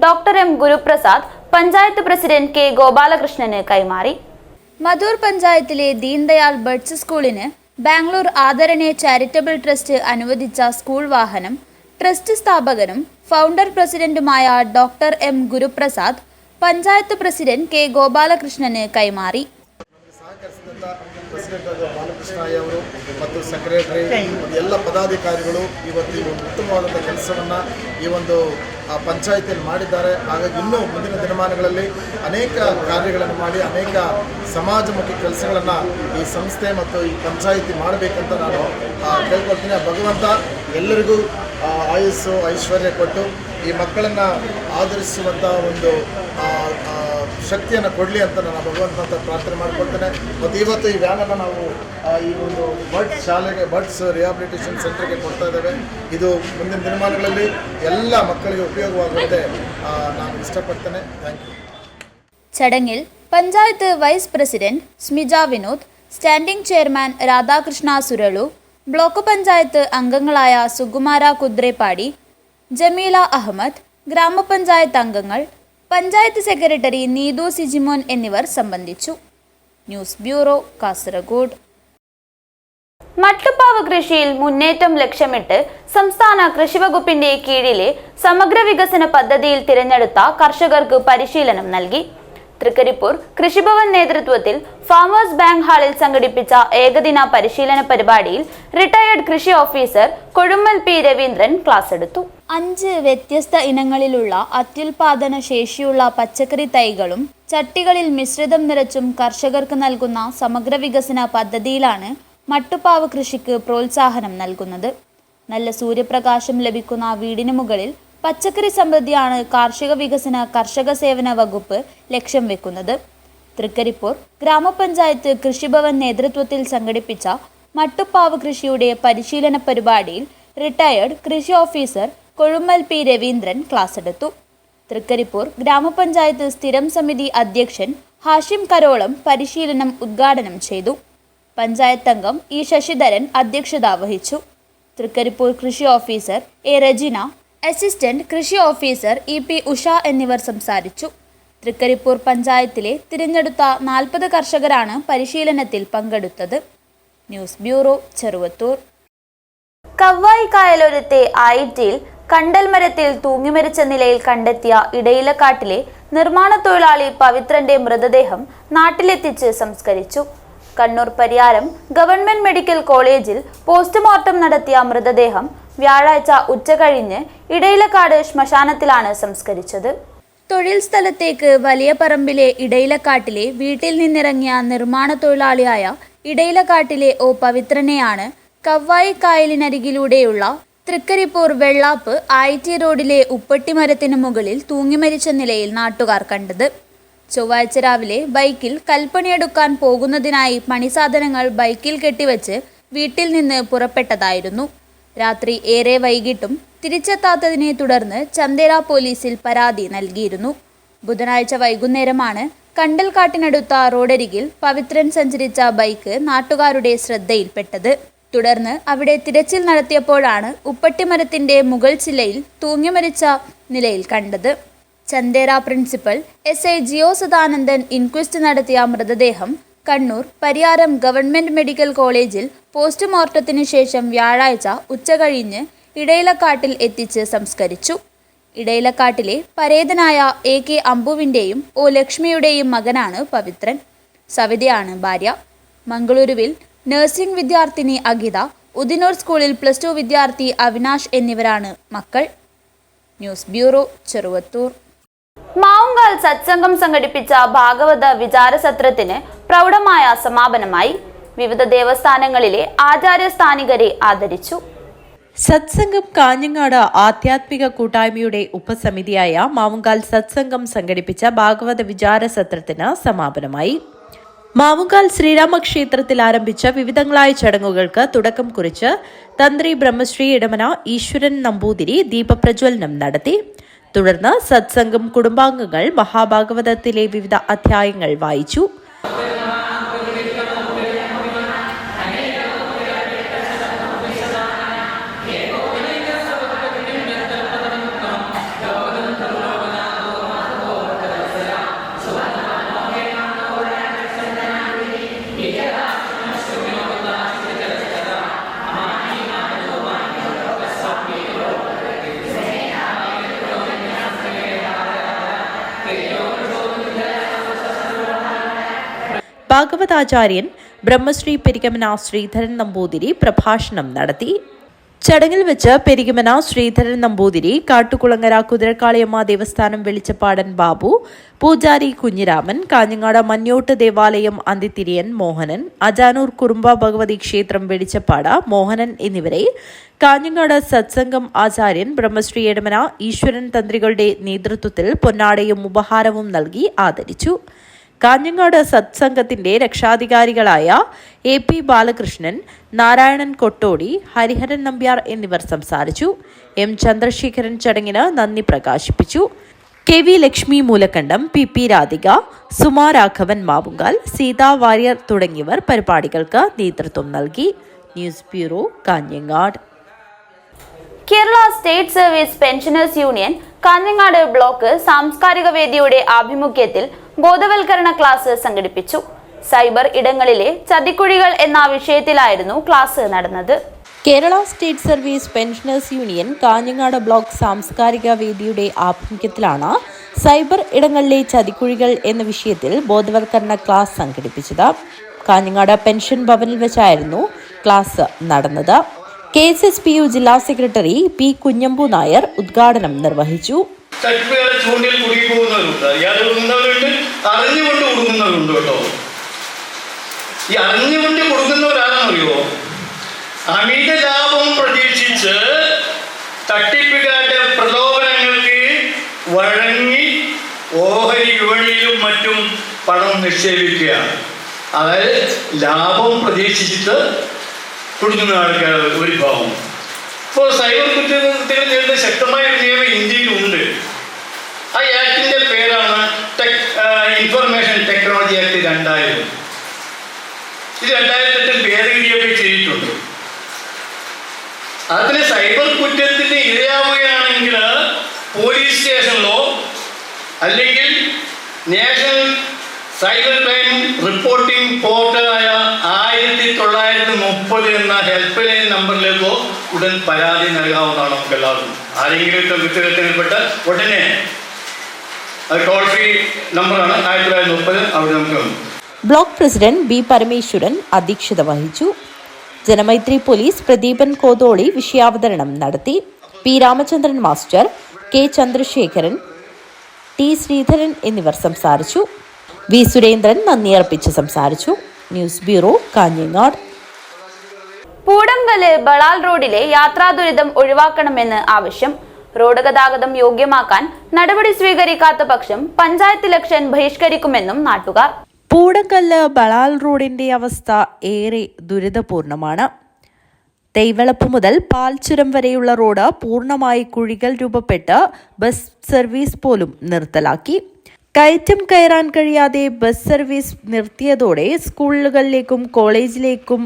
doctor M. Guruprasad panchayat president K. ഗോപാലകൃഷ്ണന് കൈമാറി. മധൂർ പഞ്ചായത്തിലെ ദീൻ ദയാൽ ബഡ്സ് സ്കൂളിന് ബാംഗ്ലൂർ ആദരണി ചാരിറ്റബിൾ ട്രസ്റ്റ് അനുവദിച്ച സ്കൂൾ വാഹനം ട്രസ്റ്റ് സ്ഥാപകനും ഫൗണ്ടർ പ്രസിഡന്റുമായ doctor M. Guruprasad panchayat president K. ಗೋಪಾಲಕೃಷ್ಣന് ಕೈಮಾರಿ. ಪ್ರೆಸಿಡೆಂಟ್ ಬಾಲಕೃಷ್ಣಯ್ಯ ಅವರು ಮತ್ತು ಸೆಕ್ರೆಟರಿ ಎಲ್ಲ ಪದಾಧಿಕಾರಿಗಳು ಇವತ್ತು ಈ ಒಂದು ಉತ್ತಮವಾದಂಥ ಕೆಲಸವನ್ನು ಈ ಒಂದು ಪಂಚಾಯಿತಿಯಲ್ಲಿ ಮಾಡಿದ್ದಾರೆ. ಹಾಗಾಗಿ ಇನ್ನೂ ಮುಂದಿನ ದಿನಮಾನಗಳಲ್ಲಿ ಅನೇಕ ಕಾರ್ಯಗಳನ್ನು ಮಾಡಿ ಅನೇಕ ಸಮಾಜಮುಖಿ ಕೆಲಸಗಳನ್ನು ಈ ಸಂಸ್ಥೆ ಮತ್ತು ಈ ಪಂಚಾಯಿತಿ ಮಾಡಬೇಕಂತ ನಾನು ಕೇಳ್ಕೊಳ್ತೀನಿ. ಭಗವಂತ ಎಲ್ಲರಿಗೂ ಆಯುಸ್ಸು ಐಶ್ವರ್ಯ ಕೊಟ್ಟು ಈ ಮಕ್ಕಳನ್ನು ಆಧರಿಸುವಂಥ ಒಂದು ಶಕ್ತಿಯನ್ನು ಕೊಡಲಿ ಅಂತ ನಾನು ಭಗವಂತ ಅಂತ ಪ್ರಾರ್ಥನೆ ಮಾಡ್ಕೊಳ್ತೇನೆ. ಮತ್ತು ಇವತ್ತು ಈ ವ್ಯಾನನ್ನು ನಾವು ಈ ಒಂದು ಬರ್ಡ್ಸ್ ಶಾಲೆಗೆ, ಬರ್ಡ್ಸ್ ರಿಹಾಬಿಲಿಟೇಷನ್ ಸೆಂಟರ್ಗೆ ಕೊಡ್ತಾ ಇದ್ದೇವೆ. ಇದು ಮುಂದಿನ ದಿನಮಾನಗಳಲ್ಲಿ ಎಲ್ಲ ಮಕ್ಕಳಿಗೆ ಉಪಯೋಗವಾಗುತ್ತೆ ನಾನು ಇಷ್ಟಪಡ್ತೇನೆ. Thank you. ചടങ്ങിൽ panchayat vice president Smija Vinod, standing chairman Radhakrishna Suralu, block panchayat അംഗങ്ങളായ സുകുമാര കുദ്രേപ്പാടി, ജമീല അഹമ്മദ്, ഗ്രാമപഞ്ചായത്ത് അംഗങ്ങൾ, പഞ്ചായത്ത് സെക്രട്ടറി നീതു സിജിമോൻ എന്നിവർ സംബന്ധിച്ചു. News bureau, Kasaragod. മട്ടുപ്പാവ് കൃഷിയിൽ മുന്നേറ്റം ലക്ഷ്യമിട്ട് സംസ്ഥാന കൃഷിവകുപ്പിന്റെ കീഴിലെ സമഗ്ര വികസന പദ്ധതിയിൽ തിരഞ്ഞെടുത്ത കർഷകർക്ക് പരിശീലനം നൽകി. തൃക്കരിപ്പൂർ കൃഷിഭവൻ നേതൃത്വത്തിൽ ഫാമേഴ്സ് ബാങ്ക് ഹാളിൽ സംഘടിപ്പിച്ച ഏകദിന പരിശീലന പരിപാടിയിൽ റിട്ടയേർഡ് കൃഷി officer Kozhummal P. Raveendran class എടുത്തു. 5 വ്യത്യസ്ത ഇനങ്ങളിലുള്ള അത്യുൽപാദന ശേഷിയുള്ള പച്ചക്കറി തൈകളും ചട്ടികളിൽ മിശ്രിതം നിറച്ചും കർഷകർക്ക് നൽകുന്ന സമഗ്ര വികസന പദ്ധതിയിലാണ് മട്ടുപ്പാവ് കൃഷിക്ക് പ്രോത്സാഹനം നൽകുന്നത്. നല്ല സൂര്യപ്രകാശം ലഭിക്കുന്ന വീടിന് മുകളിൽ പച്ചക്കറി സമൃദ്ധിയാണ് കാർഷിക വികസന കർഷക സേവന വകുപ്പ് ലക്ഷ്യം വെക്കുന്നത്. തൃക്കരിപ്പൂർ ഗ്രാമപഞ്ചായത്ത് കൃഷിഭവൻ നേതൃത്വത്തിൽ സംഘടിപ്പിച്ച മട്ടുപ്പാവ് കൃഷിയുടെ പരിശീലന പരിപാടിയിൽ റിട്ടയേർഡ് കൃഷി officer Kozhummal P. Raveendran class എടുത്തു. തൃക്കരിപ്പൂർ ഗ്രാമപഞ്ചായത്ത് സ്ഥിരം സമിതി അധ്യക്ഷൻ ഹാഷിം കരോളം പരിശീലനം ഉദ്ഘാടനം ചെയ്തു. പഞ്ചായത്ത് അംഗം E. ശശിധരൻ അധ്യക്ഷത വഹിച്ചു. തൃക്കരിപ്പൂർ കൃഷി ഓഫീസർ A. രജിന, അസിസ്റ്റന്റ് കൃഷി ഓഫീസർ E. P. ഉഷ എന്നിവർ സംസാരിച്ചു. തൃക്കരിപ്പൂർ പഞ്ചായത്തിലെ തിരഞ്ഞെടുത്ത 40 കർഷകരാണ് പരിശീലനത്തിൽ പങ്കെടുത്തത്. News bureau, Cheruvathur. കവ്വായി കായലോരത്തെ ആയിറ്റിയിൽ കണ്ടൽ മരത്തിൽ തൂങ്ങിമരിച്ച നിലയിൽ കണ്ടെത്തിയ ഇടയിലക്കാട്ടിലെ നിർമ്മാണ തൊഴിലാളി പവിത്രന്റെ മൃതദേഹം നാട്ടിലെത്തിച്ച് സംസ്കരിച്ചു. കണ്ണൂർ പരിയാരം ഗവൺമെന്റ് മെഡിക്കൽ കോളേജിൽ പോസ്റ്റ്മോർട്ടം നടത്തിയ മൃതദേഹം വ്യാഴാഴ്ച ഉച്ചകഴിഞ്ഞ് ഇടയിലക്കാട് ശ്മശാനത്തിലാണ് സംസ്കരിച്ചത്. തൊഴിൽ സ്ഥലത്തേക്ക് വലിയ പറമ്പിലെ ഇടയിലക്കാട്ടിലെ വീട്ടിൽ നിന്നിറങ്ങിയ നിർമ്മാണ തൊഴിലാളിയായ ഇടയിലക്കാട്ടിലെ ഒ പവിത്രനെയാണ് കവ്വായി കായലിനരികിലൂടെയുള്ള തൃക്കരിപ്പൂർ വെള്ളാപ്പ് ആയിറ്റി റോഡിലെ ഉപ്പട്ടിമരത്തിന് മുകളിൽ തൂങ്ങിമരിച്ച നിലയിൽ നാട്ടുകാർ കണ്ടത്. ചൊവ്വാഴ്ച രാവിലെ ബൈക്കിൽ കൽപ്പണിയെടുക്കാൻ പോകുന്നതിനായി പണിസാധനങ്ങൾ ബൈക്കിൽ കെട്ടിവെച്ച് വീട്ടിൽ നിന്ന് പുറപ്പെട്ടതായിരുന്നു. രാത്രി ഏറെ വൈകിട്ടും തിരിച്ചെത്താത്തതിനെ തുടർന്ന് ചന്ദേര പോലീസിൽ പരാതി നൽകിയിരുന്നു. ബുധനാഴ്ച വൈകുന്നേരമാണ് കണ്ടൽക്കാട്ടിനടുത്ത റോഡരികിൽ പവിത്രൻ സഞ്ചരിച്ച ബൈക്ക് നാട്ടുകാരുടെ ശ്രദ്ധയിൽപ്പെട്ടത്. തുടർന്ന് അവിടെ തിരച്ചിൽ നടത്തിയപ്പോഴാണ് ഉപ്പട്ടിമരത്തിന്റെ മുകൾ ചില്ലയിൽ തൂങ്ങിമരിച്ച നിലയിൽ കണ്ടത്. Chandera principal SI Jiyo Sadanandan inquest നടത്തിയ മൃതദേഹം കണ്ണൂർ പരിയാരം ഗവൺമെന്റ് മെഡിക്കൽ കോളേജിൽ പോസ്റ്റ്മോർട്ടത്തിന് ശേഷം വ്യാഴാഴ്ച ഉച്ചകഴിഞ്ഞ് ഇടയിലക്കാട്ടിൽ എത്തിച്ച് സംസ്കരിച്ചു. ഇടയിലക്കാട്ടിലെ പരേതനായ AK അമ്പുവിൻ്റെയും O ലക്ഷ്മിയുടെയും മകനാണ് പവിത്രൻ. സവിതയാണ് ഭാര്യ. മംഗളൂരുവിൽ നഴ്സിംഗ് വിദ്യാർത്ഥിനി അഗിത, ഉദിനൂർ സ്കൂളിൽ +2 വിദ്യാർത്ഥി അവിനാഷ് എന്നിവരാണ് മക്കൾ. News bureau, Cheruvathur. മാവുങ്കാൽ സത്സംഗം സംഘടിപ്പിച്ച ഭാഗവത വിചാരസത്രത്തിന് പ്രൗഢമായ സമാപനമായി. വിവിധ ദേവസ്ഥാനങ്ങളിലെ ആചാര്യസ്ഥാനികരെ ആദരിച്ചു. സത്സംഗം കാഞ്ഞങ്ങാട് ആധ്യാത്മിക കൂട്ടായ്മയുടെ ഉപസമിതിയായ മാവുങ്കാൽ സത്സംഗം സംഘടിപ്പിച്ച ഭാഗവത വിചാരസത്രത്തിന് സമാപനമായി. മാവുങ്കാൽ ശ്രീരാമക്ഷേത്രത്തിൽ ആരംഭിച്ച വിവിധങ്ങളായ ചടങ്ങുകൾക്ക് തുടക്കം കുറിച്ച് തന്ത്രി ബ്രഹ്മശ്രീ ഇടമന ഈശ്വരൻ നമ്പൂതിരി ദീപപ്രജ്വലനം നടത്തി. തുടർന്ന് സത്സംഗം കുടുംബാംഗങ്ങൾ മഹാഭാഗവതത്തിലെ വിവിധ അധ്യായങ്ങൾ വായിച്ചു. ഭാഗവതാചാര്യൻ ബ്രഹ്മശ്രീ പെരികമന ശ്രീധരൻ നമ്പൂതിരി പ്രഭാഷണം നടത്തി. ചടങ്ങിൽ വെച്ച് പെരികമന ശ്രീധരൻ നമ്പൂതിരി, കാട്ടുകുളങ്ങര കുതിരക്കാളിയമ്മ ദേവസ്ഥാനം വെളിച്ചപ്പാടൻ ബാബു, പൂജാരി കുഞ്ഞിരാമൻ, കാഞ്ഞങ്ങാട് മഞ്ഞോട്ട് ദേവാലയം അന്തിത്തിരിയൻ മോഹനൻ, അജാനൂർ കുറുമ്പ ഭഗവതി ക്ഷേത്രം വെളിച്ചപ്പാട് മോഹനൻ എന്നിവരെ കാഞ്ഞങ്ങാട് സത്സംഗം ആചാര്യൻ ബ്രഹ്മശ്രീ എടമന ഈശ്വരൻ തന്ത്രികളുടെ നേതൃത്വത്തിൽ പൊന്നാടയും ഉപഹാരവും നൽകി ആദരിച്ചു. കാഞ്ഞങ്ങാട് സത്സംഗത്തിന്റെ രക്ഷാധികാരികളായ AP ബാലകൃഷ്ണൻ, നാരായണൻ കൊട്ടോടി, ഹരിഹരൻ നമ്പ്യാർ എന്നിവർ സംസാരിച്ചു. M ചന്ദ്രശേഖരൻ ചടങ്ങിന് നന്ദി പ്രകാശിപ്പിച്ചു. KV ലക്ഷ്മി മൂലക്കണ്ടം, PP രാധിക, സുമാ രാഘവൻ മാവുങ്കാൽ, സീതാ വാര്യർ തുടങ്ങിയവർ പരിപാടികൾക്ക് നേതൃത്വം നൽകി. News bureau, Kanhangad. Kerala state service pensioners union Kanhangad block സാംസ്കാരിക വേദിയുടെ ആഭിമുഖ്യത്തിൽ ബോധവൽക്കരണ ക്ലാസ് സംഘടിപ്പിച്ചു. സൈബർ ഇടങ്ങളിലെ ചതിക്കുഴികൾ എന്ന വിഷയത്തിലായിരുന്നു ക്ലാസ് നടന്നത്. Kerala state service pensioners union Kanhangad block സാംസ്കാരിക വേദിയുടെ ആഭിമുഖ്യത്തിലാണ് സൈബർ ഇടങ്ങളിലെ ചതിക്കുഴികൾ എന്ന വിഷയത്തിൽ ബോധവൽക്കരണ ക്ലാസ് സംഘടിപ്പിച്ചത്. കാഞ്ഞങ്ങാട് പെൻഷൻ ഭവനിൽ വെച്ചായിരുന്നു ക്ലാസ് നടന്നത്. KSSPU ജില്ലാ സെക്രട്ടറി P കുഞ്ഞമ്പു നായർ ഉദ്ഘാടനം നിർവഹിച്ചു. തട്ടിപ്പുകാരെ ചൂണ്ടിൽ കുടുങ്ങി പോകുന്നവരുണ്ട്, ഇയാൾ കൊടുക്കുന്നവരുണ്ട്, അറിഞ്ഞുകൊണ്ട് കൊടുക്കുന്നവരുണ്ട് കേട്ടോ. ഈ അറിഞ്ഞുകൊണ്ട് കൊടുക്കുന്നവരാണെന്നറിയോ? അമിത ലാഭം പ്രതീക്ഷിച്ച് തട്ടിപ്പുകാരുടെ പ്രലോഭനങ്ങൾക്ക് വഴങ്ങി ഓഹരി വിപണിയിലും മറ്റും പണം നിക്ഷേപിക്കുകയാണ്. അതായത് ലാഭം പ്രതീക്ഷിച്ചിട്ട് കൊടുക്കുന്ന ആൾക്കാർ ഒരു ഭാവം. ഇപ്പോൾ സൈബർ കുറ്റകൃത്യങ്ങൾ നേരിടുന്ന ശക്തമായ ഒരു നിയമം ഇന്ത്യയിലുണ്ട്. ആ ആക്ടിൻ്റെ പേരാണ് ഇൻഫർമേഷൻ ടെക്നോളജി ആക്ട് 2000. ഇത് 2008 ഭേദഗതിയൊക്കെ ചെയ്തിട്ടുണ്ട്. അതിന് സൈബർ കുറ്റത്തിന് ഇരയാവുകയാണെങ്കിൽ പോലീസ് സ്റ്റേഷനിലോ അല്ലെങ്കിൽ നാഷണൽ സൈബർ ക്രൈം റിപ്പോർട്ടിംഗ് പോർട്ടലായ 1930 എന്ന ഹെൽപ്പ് ലൈൻ നമ്പറിലേക്കോ ഉടൻ പരാതി നൽകാവുന്നതാണ്. നമുക്ക് എല്ലാവർക്കും ആരെങ്കിലും കുറ്റകൃത്യത്തിൽപ്പെട്ട് ഉടനെ അത് ടോൾ ഫ്രീ നമ്പറാണ് 1930. അവിടെ നമുക്ക് ബ്ലോക്ക് പ്രസിഡന്റ് ബി പരമേശ്വരൻ അധ്യക്ഷത വഹിച്ചു. ജനമൈത്രി പോലീസ് പ്രദീപൻ കോതോളി വിഷയാവതരണം നടത്തി. P Ramachandran master, K Chandrasekharan, T Sreedharan എന്നിവർ സംസാരിച്ചു. വി സുരേന്ദ്രൻ നന്ദിയർപ്പിച്ച് സംസാരിച്ചു. News bureau, Kanhangad. പൂടങ്കല് ബളാൽ റോഡിലെ യാത്രാ ദുരിതം ഒഴിവാക്കണമെന്ന് ആവശ്യം. റോഡ് ഗതാഗതം യോഗ്യമാക്കാൻ നടപടി സ്വീകരിക്കാത്ത പക്ഷം പഞ്ചായത്ത് ഇലക്ഷൻ ബഹിഷ്കരിക്കുമെന്നും നാട്ടുകാർ. പൂടങ്കല്ല് ബളാൽ റോഡിന്റെ അവസ്ഥ ഏറെ ദുരിതപൂർണമാണ്. തൈവളപ്പ് മുതൽ പാൽച്ചുരം വരെയുള്ള റോഡ് പൂർണ്ണമായി കുഴികൾ രൂപപ്പെട്ട് ബസ് സർവീസ് പോലും നിർത്തലാക്കി. കയറ്റം കയറാൻ കഴിയാതെ ബസ് സർവീസ് നിർത്തിയതോടെ സ്കൂളുകളിലേക്കും കോളേജിലേക്കും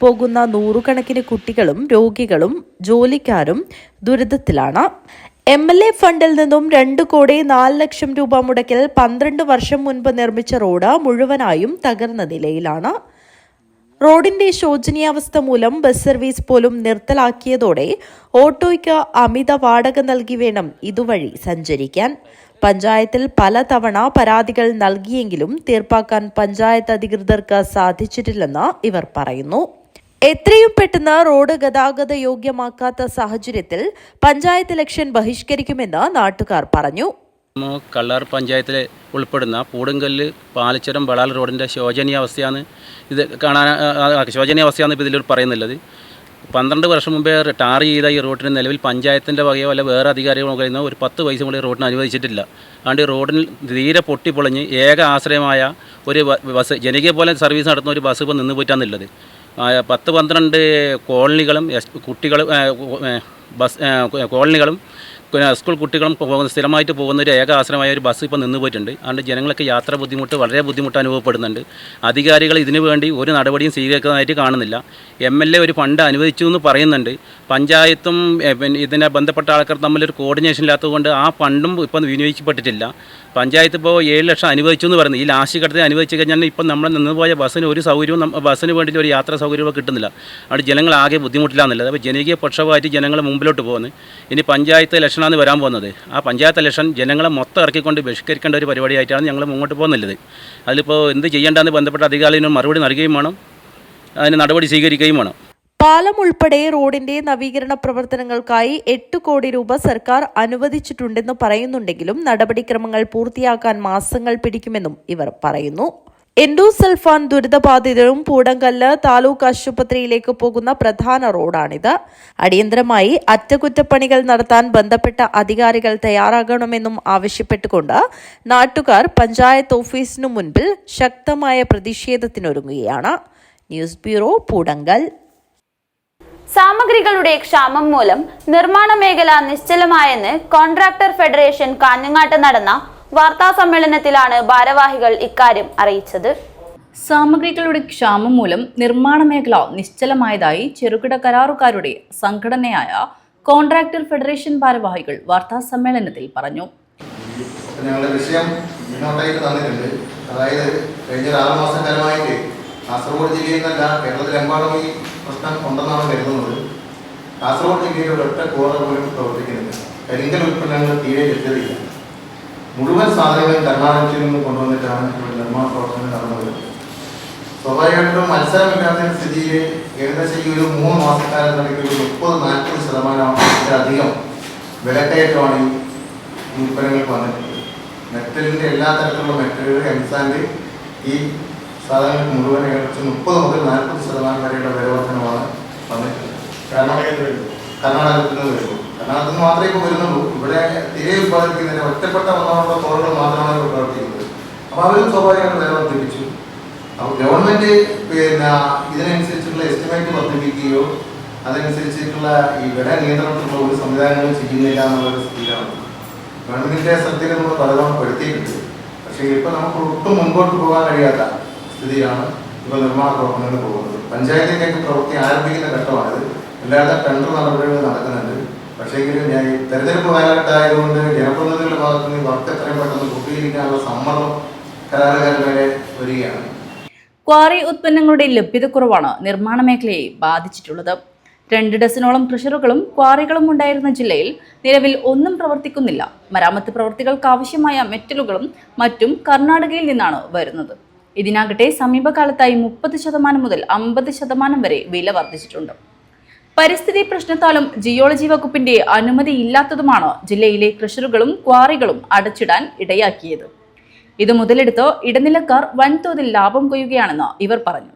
പോകുന്ന നൂറുകണക്കിന് കുട്ടികളും രോഗികളും ജോലിക്കാരും ദുരിതത്തിലാണ്. MLA ഫണ്ടിൽ നിന്നും 2,04,00,000 രൂപ മുടക്കിൽ 12 വർഷം മുൻപ് നിർമ്മിച്ച റോഡ് മുഴുവനായും തകർന്ന നിലയിലാണ്. റോഡിന്റെ ശോചനീയാവസ്ഥ മൂലം ബസ് സർവീസ് പോലും നിർത്തലാക്കിയതോടെ ഓട്ടോയ്ക്ക് അമിത വാടക നൽകി വേണം ഇതുവഴി സഞ്ചരിക്കാൻ. പഞ്ചായത്തിൽ പലതവണ പരാതികൾ നൽകിയെങ്കിലും തീർപ്പാക്കാൻ പഞ്ചായത്ത് അധികൃതർക്ക് സാധിച്ചിട്ടില്ലെന്ന് ഇവർ പറയുന്നു. എത്രയും പെട്ടെന്ന് റോഡ് ഗതാഗത യോഗ്യമാക്കാത്ത സാഹചര്യത്തിൽ പഞ്ചായത്ത് ഇലക്ഷൻ ബഹിഷ്കരിക്കുമെന്ന് നാട്ടുകാർ പറഞ്ഞു. കള്ളാർ പഞ്ചായത്തിൽ ഉൾപ്പെടുന്ന പൂടങ്കല്ല് പാലച്ചുരം ബളാൽ റോഡിൻ്റെ ശോചനീയാവസ്ഥയാണ് ഇത് ശോചനീയാവസ്ഥയാണ് ഇപ്പോൾ ഇതിൽ പറയുന്നുള്ളത്. 12 വർഷം മുമ്പേ ടാർ ചെയ്ത ഈ റോഡിന് നിലവിൽ പഞ്ചായത്തിൻ്റെ വകയോ അല്ല വേറെ അധികാരികളോ കഴിയുന്ന ഒരു 10 പൈസ കൂടി റോഡിന് അനുവദിച്ചിട്ടില്ല. അതുകൊണ്ട് റോഡിൽ തീരെ പൊട്ടിപ്പൊളിഞ്ഞ് ഏക ആശ്രയമായ ഒരു ബസ് ജനകീയ പോലെ സർവീസ് നടത്തുന്ന ഒരു ബസ് ഇപ്പോൾ നിന്ന് പോയിട്ടാണുള്ളത്. 10-12 കോളനികളും കുട്ടികളും കോളനികളും സ്കൂൾ കുട്ടികളും സ്ഥിരമായിട്ട് പോകുന്ന ഒരു ഏക ആശ്രയമായ ഒരു ബസ് ഇപ്പോൾ നിന്ന് പോയിട്ടുണ്ട്. അതുകൊണ്ട് ജനങ്ങൾക്ക് യാത്രാ ബുദ്ധിമുട്ട് വളരെ ബുദ്ധിമുട്ട് അനുഭവപ്പെടുന്നുണ്ട്. അധികാരികൾ ഇതിനു വേണ്ടി ഒരു നടപടിയും സ്വീകരിക്കുന്നതായിട്ട് കാണുന്നില്ല. MLA ഒരു ഫണ്ട് അനുവദിച്ചു എന്ന് പറയുന്നുണ്ട്. പഞ്ചായത്തും ഇതിനെ ബന്ധപ്പെട്ട ആൾക്കാർ തമ്മിലൊരു കോർഡിനേഷൻ ഇല്ലാത്തതുകൊണ്ട് ആ ഫണ്ടും ഇപ്പം വിനിയോഗിക്കപ്പെട്ടിട്ടില്ല. പഞ്ചായത്ത് ഇപ്പോൾ 7 ലക്ഷം അനുവദിച്ചു എന്ന് പറയുന്നത് ഈ ലാസ്റ്റ് ഘട്ടത്തിൽ അനുവദിച്ചു കഴിഞ്ഞാൽ ഇപ്പം നമ്മൾ നിന്നുപോയ ബസ്സിന് ഒരു സൗകര്യവും ബസ്സിന് വേണ്ടിയിട്ട് ഒരു യാത്രാ സൗകര്യവും കിട്ടുന്നില്ല. അവിടെ ജനങ്ങൾ ആകെ ബുദ്ധിമുട്ടില്ലാന്നുള്ളത്. അപ്പോൾ ജനകീയ പക്ഷപാതമായിട്ട് ജനങ്ങൾ മുമ്പിലോട്ട് പോകുന്നത്. ഇനി പഞ്ചായത്ത് ഇലക്ഷനാണ് വരാൻ പോകുന്നത്. ആ പഞ്ചായത്ത് ഇലക്ഷൻ ജനങ്ങളെ മൊത്തം ഇറക്കിക്കൊണ്ട് ബഹിഷ്കരിക്കേണ്ട ഒരു പരിപാടിയായിട്ടാണ് ഞങ്ങൾ മുന്നോട്ട് പോകുന്നുള്ളത്. അതിലിപ്പോൾ എന്ത് ചെയ്യേണ്ടതെന്ന് ബന്ധപ്പെട്ട അധികാരികൾ മറുപടി നൽകുകയും വേണം, അതിന് നടപടി സ്വീകരിക്കുകയും വേണം. പാലം ഉൾപ്പെടെ റോഡിന്റെ നവീകരണ പ്രവർത്തനങ്ങൾക്കായി 8 കോടി രൂപ സർക്കാർ അനുവദിച്ചിട്ടുണ്ടെന്ന് പറയുന്നുണ്ടെങ്കിലും നടപടിക്രമങ്ങൾ പൂർത്തിയാക്കാൻ മാസങ്ങൾ പിടിക്കുമെന്നും ഇവർ പറയുന്നു. എൻഡോസൾഫാൻ ദുരിതബാധിതരും പൂടങ്കല്ല് താലൂക്ക് ആശുപത്രിയിലേക്ക് പോകുന്ന പ്രധാന റോഡാണിത്. അടിയന്തരമായി അറ്റകുറ്റപ്പണികൾ നടത്താൻ ബന്ധപ്പെട്ട അധികാരികൾ തയ്യാറാകണമെന്നും ആവശ്യപ്പെട്ടുകൊണ്ട് നാട്ടുകാർ പഞ്ചായത്ത് ഓഫീസിനു മുൻപിൽ ശക്തമായ പ്രതിഷേധത്തിനൊരുങ്ങുകയാണ്. News bureau, പൂടങ്കൽ. സാമഗ്രികളുടെ ക്ഷാമം മൂലം നിർമ്മാണ മേഖല നിശ്ചലമായെന്ന് കോൺട്രാക്ടർ ഫെഡറേഷൻ കാഞ്ഞങ്ങാട്ട് നടന്ന വാർത്താ സമ്മേളനത്തിലാണ് ഭാരവാഹികൾ ഇക്കാര്യം അറിയിച്ചത്. സാമഗ്രികളുടെ ക്ഷാമം മൂലം നിർമ്മാണ മേഖല നിശ്ചലമായതായി ചെറുകിട കരാറുകാരുടെ സംഘടനയായ കോൺട്രാക്ടർ ഫെഡറേഷൻ ഭാരവാഹികൾ വാർത്താ സമ്മേളനത്തിൽ പറഞ്ഞു. ഞങ്ങളുടെ വിഷയം മുന്നോട്ടായിട്ട് തന്നിട്ടുണ്ട്. അതായത് കഴിഞ്ഞ 6 മാസക്കാലമായിട്ട് കാസർഗോഡ് ജില്ലയിൽ നിന്നല്ല കേരളത്തിലെമ്പാടും ഈ പ്രശ്നം ഉണ്ടെന്നാണ് കരുതുന്നത്. കാസർഗോഡ് ജില്ലയിൽ ഒരൊറ്റ കോറ പോലും പ്രവർത്തിക്കുന്നില്ല. കരിങ്കൽ ഉൽപ്പന്നങ്ങൾ തീരെ ലഭ്യതയില്ല. മുഴുവൻ സാധനങ്ങളും കർണാടകത്തിൽ നിന്ന് കൊണ്ടുവന്നിട്ടാണ് ഇവിടെ നിർമ്മാണ പ്രവർത്തനം നടന്നത്. സ്വാഭാവികമായിട്ടും മത്സരമില്ലാത്ത സ്ഥിതിയിൽ ഏകദേശം ഈ ഒരു 3 മാസക്കാലത്തിനിടയ്ക്ക് ഒരു 30-40% വിലക്കയറ്റമാണ് ഈ ഉൽപ്പന്നങ്ങൾക്ക് വന്നിട്ടുള്ളത്. മെറ്റലിൻ്റെ എല്ലാ തരത്തിലുള്ള മെറ്റലുകൾ, എംസാൻഡ്, ഈ സാധനങ്ങൾക്ക് മുഴുവൻ ഏകദേശം 30 മുതൽ 40% വരെയുള്ള വിലവർദ്ധനമാണ് വന്നിട്ടുള്ളത്. കർണാടകത്തിൽ നിന്ന് വരുള്ളൂ. കർണാടകത്തിൽ നിന്ന് മാത്രമേ ഇപ്പോൾ വരുന്നുള്ളൂ. ഇവിടെ തീരെ ഉത്പാദിപ്പിക്കുന്നതിന് ഒറ്റപ്പെട്ട ഒന്നാമത്തെ കോറുകൾ മാത്രമാണ് ഇവിടെ പ്രവർത്തിക്കുന്നത്. അപ്പോൾ അവരും സ്വാഭാവികമായിട്ട് വില വർദ്ധിപ്പിച്ചു. അപ്പോൾ ഗവൺമെൻറ് ഇതിനനുസരിച്ചുള്ള എസ്റ്റിമേറ്റ് വർദ്ധിപ്പിക്കുകയോ അതനുസരിച്ചിട്ടുള്ള ഈ വില നിയന്ത്രണത്തിലുള്ള ഒരു സംവിധാനങ്ങളും ചെയ്യുന്നില്ല എന്നുള്ളൊരു സ്ഥിതിയാണ്. ഗവൺമെൻറ്റിൻ്റെ ശ്രദ്ധയിൽ നമ്മൾ പലതവണ പെടുത്തിയിട്ടുണ്ട്. പക്ഷേ ഇപ്പോൾ നമുക്ക് ഒട്ടും മുൻപോട്ട് പോകാൻ കഴിയാത്ത സ്ഥിതിയാണ് ഇപ്പോൾ നിർമ്മാണ പ്രവർത്തനങ്ങൾ പോകുന്നത്. പഞ്ചായത്തിൻ്റെയൊക്കെ പ്രവൃത്തി ആരംഭിക്കുന്ന ഘട്ടമാണിത്. എല്ലായിടത്തെ ടെൻഡർ നടപടികൾ നടക്കുന്നുണ്ട്. പക്ഷേങ്കിലും ഞാൻ ഈ തെരഞ്ഞെടുപ്പ് കാലഘട്ടമായതുകൊണ്ട് ജനപ്രതിനിധികളുടെ ഭാഗത്ത് നിന്ന് വർക്ക് എത്രയും പെട്ടെന്ന് പൂർത്തീകരിക്കാനുള്ള സമ്മർദ്ദം കരാറുകാരുടെ വരികയാണ്. ക്വാറി ഉത്പന്നങ്ങളുടെ ലഭ്യതക്കുറവാണ് നിർമ്മാണ മേഖലയെ ബാധിച്ചിട്ടുള്ളത്. 2 ഡസനോളം ക്രഷറുകളും ക്വാറികളും ഉണ്ടായിരുന്ന ജില്ലയിൽ നിലവിൽ ഒന്നും പ്രവർത്തിക്കുന്നില്ല. മരാമത്ത് പ്രവൃത്തികൾക്ക് ആവശ്യമായ മെറ്റലുകളും മറ്റും കർണാടകയിൽ നിന്നാണ് വരുന്നത്. ഇതിനാകട്ടെ സമീപകാലത്തായി 30% മുതൽ 50% വരെ വില വർദ്ധിച്ചിട്ടുണ്ട്. പരിസ്ഥിതി പ്രശ്നത്താലും ജിയോളജി വകുപ്പിന്റെ അനുമതിയില്ലാത്തതുമാണ് ജില്ലയിലെ ക്രഷറുകളും ക്വാറികളും അടച്ചിടാൻ ഇടയാക്കിയത്. ഇത് മുതലെടുത്ത് ഇടനിലക്കാർ വൻതോതിൽ ലാഭം കൊയ്യുകയാണെന്ന് ഇവർ പറഞ്ഞു.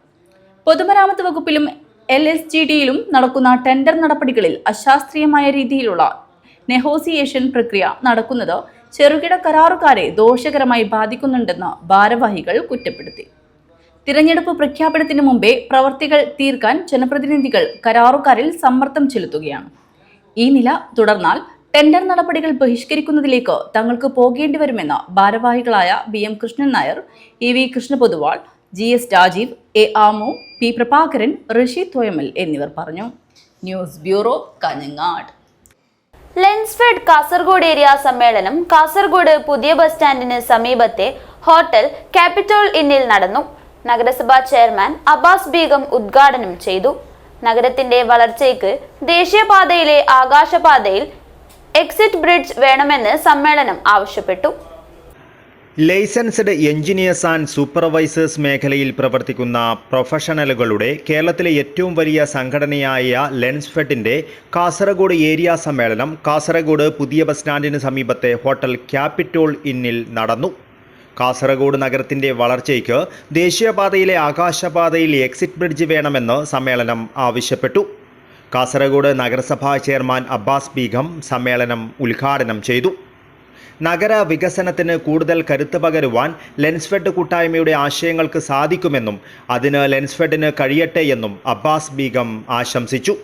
പൊതുമരാമത്ത് വകുപ്പിലും LSGDയിലും നടക്കുന്ന ടെൻഡർ നടപടികളിൽ അശാസ്ത്രീയമായ രീതിയിലുള്ള നെഗോസിയേഷൻ പ്രക്രിയ നടക്കുന്നത് ചെറുകിട കരാറുകാരെ ദോഷകരമായി ബാധിക്കുന്നുണ്ടെന്ന് ഭാരവാഹികൾ കുറ്റപ്പെടുത്തി. തിരഞ്ഞെടുപ്പ് പ്രഖ്യാപനത്തിന് മുമ്പേ പ്രവർത്തികൾ തീർക്കാൻ ജനപ്രതിനിധികൾ കരാറുകാരിൽ സമ്മർദ്ദം ചെലുത്തുകയാണ്. ഈ നില തുടർന്നാൽ ടെൻഡർ നടപടികൾ ബഹിഷ്കരിക്കുന്നതിലേക്ക് തങ്ങൾക്ക് പോകേണ്ടി വരുമെന്ന് ഭാരവാഹികളായ BM Krishnan Nair, EV Krishna Poduval, GS Rajeev, A ആമു, P Prabhakaran, Rasheed Thoyamal എന്നിവർ പറഞ്ഞു. News bureau, Kanhangad. Lensfed Kasaragod area സമ്മേളനം കാസർഗോഡ് പുതിയ ബസ് സ്റ്റാൻഡിന് സമീപത്തെ ഹോട്ടൽ ക്യാപിറ്റോൾ ഇന്നിൽ നടന്നു. നഗരസഭാ ചെയർമാൻ അബ്ബാസ് ബീഗം ഉദ്ഘാടനം ചെയ്തു. നഗരത്തിന്റെ വളർച്ചയ്ക്ക് ദേശീയപാതയിലെ ആകാശപാതയിൽ എക്സിറ്റ് ബ്രിഡ്ജ് വേണമെന്ന് സമ്മേളനം ആവശ്യപ്പെട്ടു. ലൈസൻസ്ഡ് എഞ്ചിനീയേഴ്സ് ആൻഡ് സൂപ്പർവൈസേഴ്സ് മേഖലയിൽ പ്രവർത്തിക്കുന്ന പ്രൊഫഷണലുകളുടെ കേരളത്തിലെ ഏറ്റവും വലിയ സംഘടനയായ ലെൻസ്ഫെഡിൻ്റെ കാസർഗോഡ് ഏരിയ സമ്മേളനം കാസർഗോഡ് പുതിയ ബസ് സ്റ്റാൻഡിന് സമീപത്തെ ഹോട്ടൽ ക്യാപിറ്റോൾ ഇന്നിൽ നടന്നു. കാസർഗോഡ് നഗരത്തിൻ്റെ വളർച്ചയ്ക്ക് ദേശീയപാതയിലെ ആകാശപാതയിൽ എക്സിറ്റ് ബ്രിഡ്ജ് വേണമെന്ന് സമ്മേളനം ആവശ്യപ്പെട്ടു. കാസർഗോഡ് നഗരസഭാ ചെയർമാൻ അബ്ബാസ് ബീഗം സമ്മേളനം ഉദ്ഘാടനം ചെയ്തു. നഗര വികസനത്തിന് കൂടുതൽ കരുത്ത് പകരുവാൻ ലെൻസ്ഫെഡ് കൂട്ടായ്മയുടെ ആശയങ്ങൾക്ക് സാധിക്കുമെന്നും അതിന് ലെൻസ്ഫെഡിന് കഴിയട്ടെയെന്നും അബ്ബാസ് ബീഗം ആശംസിച്ചു.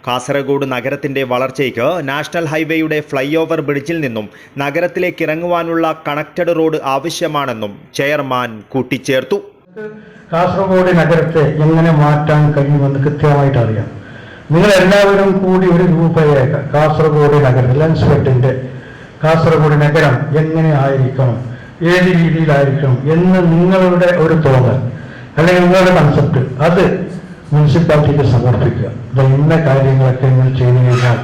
കാസർഗോഡ് നഗരത്തിൻ്റെ വളർച്ചയ്ക്ക് നാഷണൽ ഹൈവേയുടെ ഫ്ലൈ ഓവർ ബ്രിഡ്ജിൽ നിന്നും നഗരത്തിലേക്ക് ഇറങ്ങുവാനുള്ള കണക്റ്റഡ് റോഡ് ആവശ്യമാണെന്നും ചെയർമാൻ കൂട്ടിച്ചേർത്തു. കാസർഗോഡ് നഗരത്തെ എങ്ങനെ മാറ്റാൻ കഴിയുമെന്ന് കൃത്യമായിട്ട് അറിയാം. നിങ്ങളെല്ലാവരും കൂടി ഒരു ഗ്രൂപ്പായേക്കാം. കാസർഗോഡ് നഗരം, ലെൻസ്ഫെഡിൻ്റെ കാസർഗോഡ് നഗരം എങ്ങനെ ആയിരിക്കണം, ഏത് രീതിയിലായിരിക്കണം എന്ന് നിങ്ങളുടെ ഒരു തോന്നൽ അല്ലെങ്കിൽ നിങ്ങളുടെ കൺസെപ്റ്റ് അത് മുനിസിപ്പാലിറ്റിക്ക് സമർപ്പിക്കുക. ഇന്ന കാര്യങ്ങളൊക്കെ നിങ്ങൾ ചെയ്തു കഴിഞ്ഞാൽ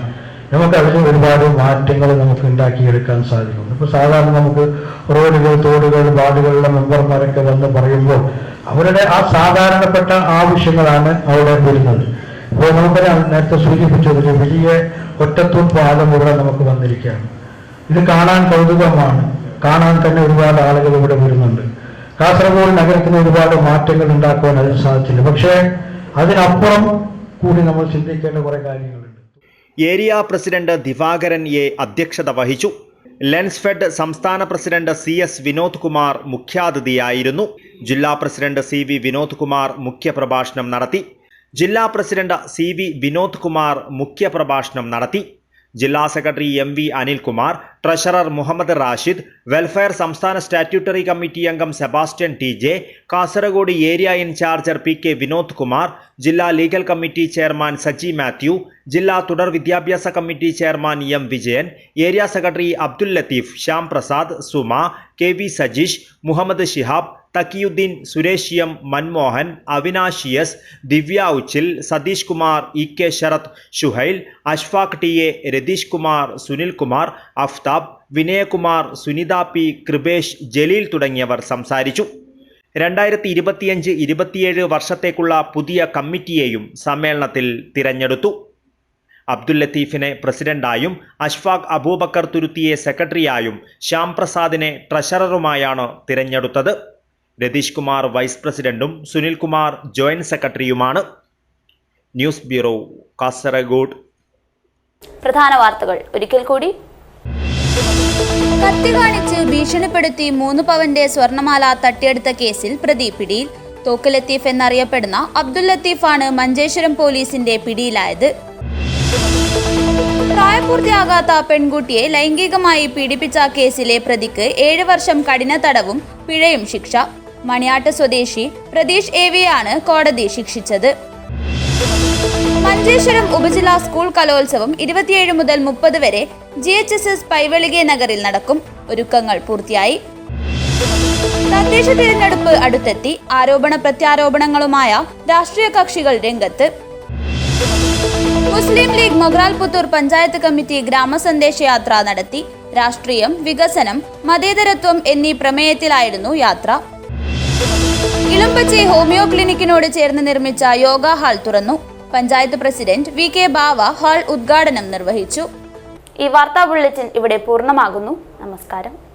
നമുക്ക് അതിൽ ഒരുപാട് മാറ്റങ്ങൾ നമുക്ക് ഉണ്ടാക്കിയെടുക്കാൻ സാധിക്കും. ഇപ്പോൾ സാധാരണ നമുക്ക് റോഡുകൾ, തോടുകൾ, വാർഡുകളിലെ മെമ്പർമാരൊക്കെ വന്ന് പറയുമ്പോൾ അവരുടെ ആ സാധാരണപ്പെട്ട ആവശ്യങ്ങളാണ് അവിടെ വരുന്നത്. ഇപ്പോൾ നമുക്ക് നേരത്തെ സൂചിപ്പിച്ചതിൽ വലിയ ഒറ്റത്തൂൺ പാലം ഇവിടെ നമുക്ക് വന്നിരിക്കുകയാണ്. ഇത് കാണാൻ കൗതുകമാണ്. കാണാൻ തന്നെ ഒരുപാട് ആളുകൾ ഇവിടെ വരുന്നുണ്ട്. കാസർഗോഡ് നഗരത്തിന് ഒരുപാട് മാറ്റങ്ങൾ ഉണ്ടാക്കുവാൻ അതിന് സാധിച്ചില്ല. പക്ഷേ അതിനപ്പുറം കൂടി നമ്മൾ ചിന്തിക്കേണ്ട കുറെ കാര്യങ്ങളുണ്ട്. ഏരിയ പ്രസിഡന്റ് ദിവാകരൻ എ അധ്യക്ഷത വഹിച്ചു. ലെൻസ്ഫെഡ് സംസ്ഥാന പ്രസിഡന്റ് CS വിനോദ് കുമാർ മുഖ്യാതിഥിയായിരുന്നു. ജില്ലാ പ്രസിഡന്റ് CV വിനോദ് കുമാർ മുഖ്യപ്രഭാഷണം നടത്തി. ജില്ലാ പ്രസിഡന്റ് CV വിനോദ് കുമാർ മുഖ്യപ്രഭാഷണം നടത്തി. ജില്ലാ secretary MV Anilkumar, treasurer Muhammad Rashid, welfare സംസ്ഥാന സ്റ്റാറ്റ്യൂട്ടറി കമ്മിറ്റി അംഗം സെബാസ്റ്റ്യൻ TJ, കാസർഗോഡ് ഏരിയ ഇൻചാർജർ PK വിനോദ് കുമാർ, ജില്ലാ legal committee chairman Saji Mathew, ജില്ലാ തുടർ വിദ്യാഭ്യാസ committee chairman M Vijayan, area secretary Abdul Latheef, Shyam Prasad, Suma, KV Sajeesh, Muhammad Shihab, Thakiyuddin, Suresh M, Manmohan, Avinash S, Divya Uchil, Sathish Kumar, EK Sharath, Shuhail, Ashfaq TA, Ratheesh Kumar, Sunil Kumar, Aftab, Vinayakumar, Sunitha P, Kripesh, Jaleel തുടങ്ങിയവർ സംസാരിച്ചു. 2025-27 വർഷത്തേക്കുള്ള പുതിയ കമ്മിറ്റിയെയും സമ്മേളനത്തിൽ തിരഞ്ഞെടുത്തു. അബ്ദുൽ ലത്തീഫിനെ പ്രസിഡന്റായും അഷ്ഫാഖ് അബൂബക്കർ തുരുത്തിയെ സെക്രട്ടറിയായും ശ്യാം പ്രസാദിനെ ട്രഷററുമായാണ് തിരഞ്ഞെടുത്തത്. രതീഷ് കുമാർ വൈസ് പ്രസിഡന്റും സുനിൽ കുമാർ ജോയിന്റ് സെക്രട്ടറിയുമാണ്. News bureau, Kasaragod. പ്രധാന വാർത്തകൾ ഒരിക്കൽ കൂടി. കത്തി കാണിച്ച് ഭീഷണിപ്പെടുത്തി 3 പവന്റെ സ്വർണമാല തട്ടിയെടുത്ത കേസിൽ പ്രതി പിടിയിൽ. തോക്ക് ലത്തീഫ് എന്നറിയപ്പെടുന്ന അബ്ദുൽ ലത്തീഫാണ് മഞ്ചേശ്വരം പോലീസിന്റെ പിടിയിലായത്. പ്രായപൂർത്തിയാകാത്ത പെൺകുട്ടിയെ ലൈംഗികമായി പീഡിപ്പിച്ച കേസിലെ പ്രതിക്ക് 7 വർഷം കഠിന തടവും പിഴയും ശിക്ഷ. മണിയാട്ട് സ്വദേശി പ്രതീഷ് AVയാണ് കോടതി ശിക്ഷിച്ചത്. മഞ്ചേശ്വരം ഉപജില്ലാ സ്കൂൾ കലോത്സവം 27 മുതൽ 30 വരെ GHSS പൈവളികെ നഗറിൽ നടക്കും. ഒരുക്കങ്ങൾ പൂർത്തിയായി. തദ്ദേശ തിരഞ്ഞെടുപ്പ് അടുത്തെത്തി. ആരോപണ പ്രത്യാരോപണങ്ങളുമായ രാഷ്ട്രീയ കക്ഷികൾ രംഗത്ത്. മുസ്ലിം ലീഗ് മൊഗ്രാൽ പുത്തൂർ പഞ്ചായത്ത് കമ്മിറ്റി ഗ്രാമസന്ദേശയാത്ര നടത്തി. രാഷ്ട്രീയം, വികസനം, മതേതരത്വം എന്നീ പ്രമേയത്തിലായിരുന്നു യാത്ര. ഇളമ്പച്ചി ഹോമിയോ ക്ലിനിക്കിനോട് ചേർന്ന് നിർമ്മിച്ച യോഗ ഹാൾ തുറന്നു. പഞ്ചായത്ത് പ്രസിഡന്റ് VK ബാവ ഹാൾ ഉദ്ഘാടനം നിർവഹിച്ചു. ഈ വാർത്താ ബുള്ളറ്റിൻ ഇവിടെ പൂർണ്ണമാകുന്നു. നമസ്കാരം.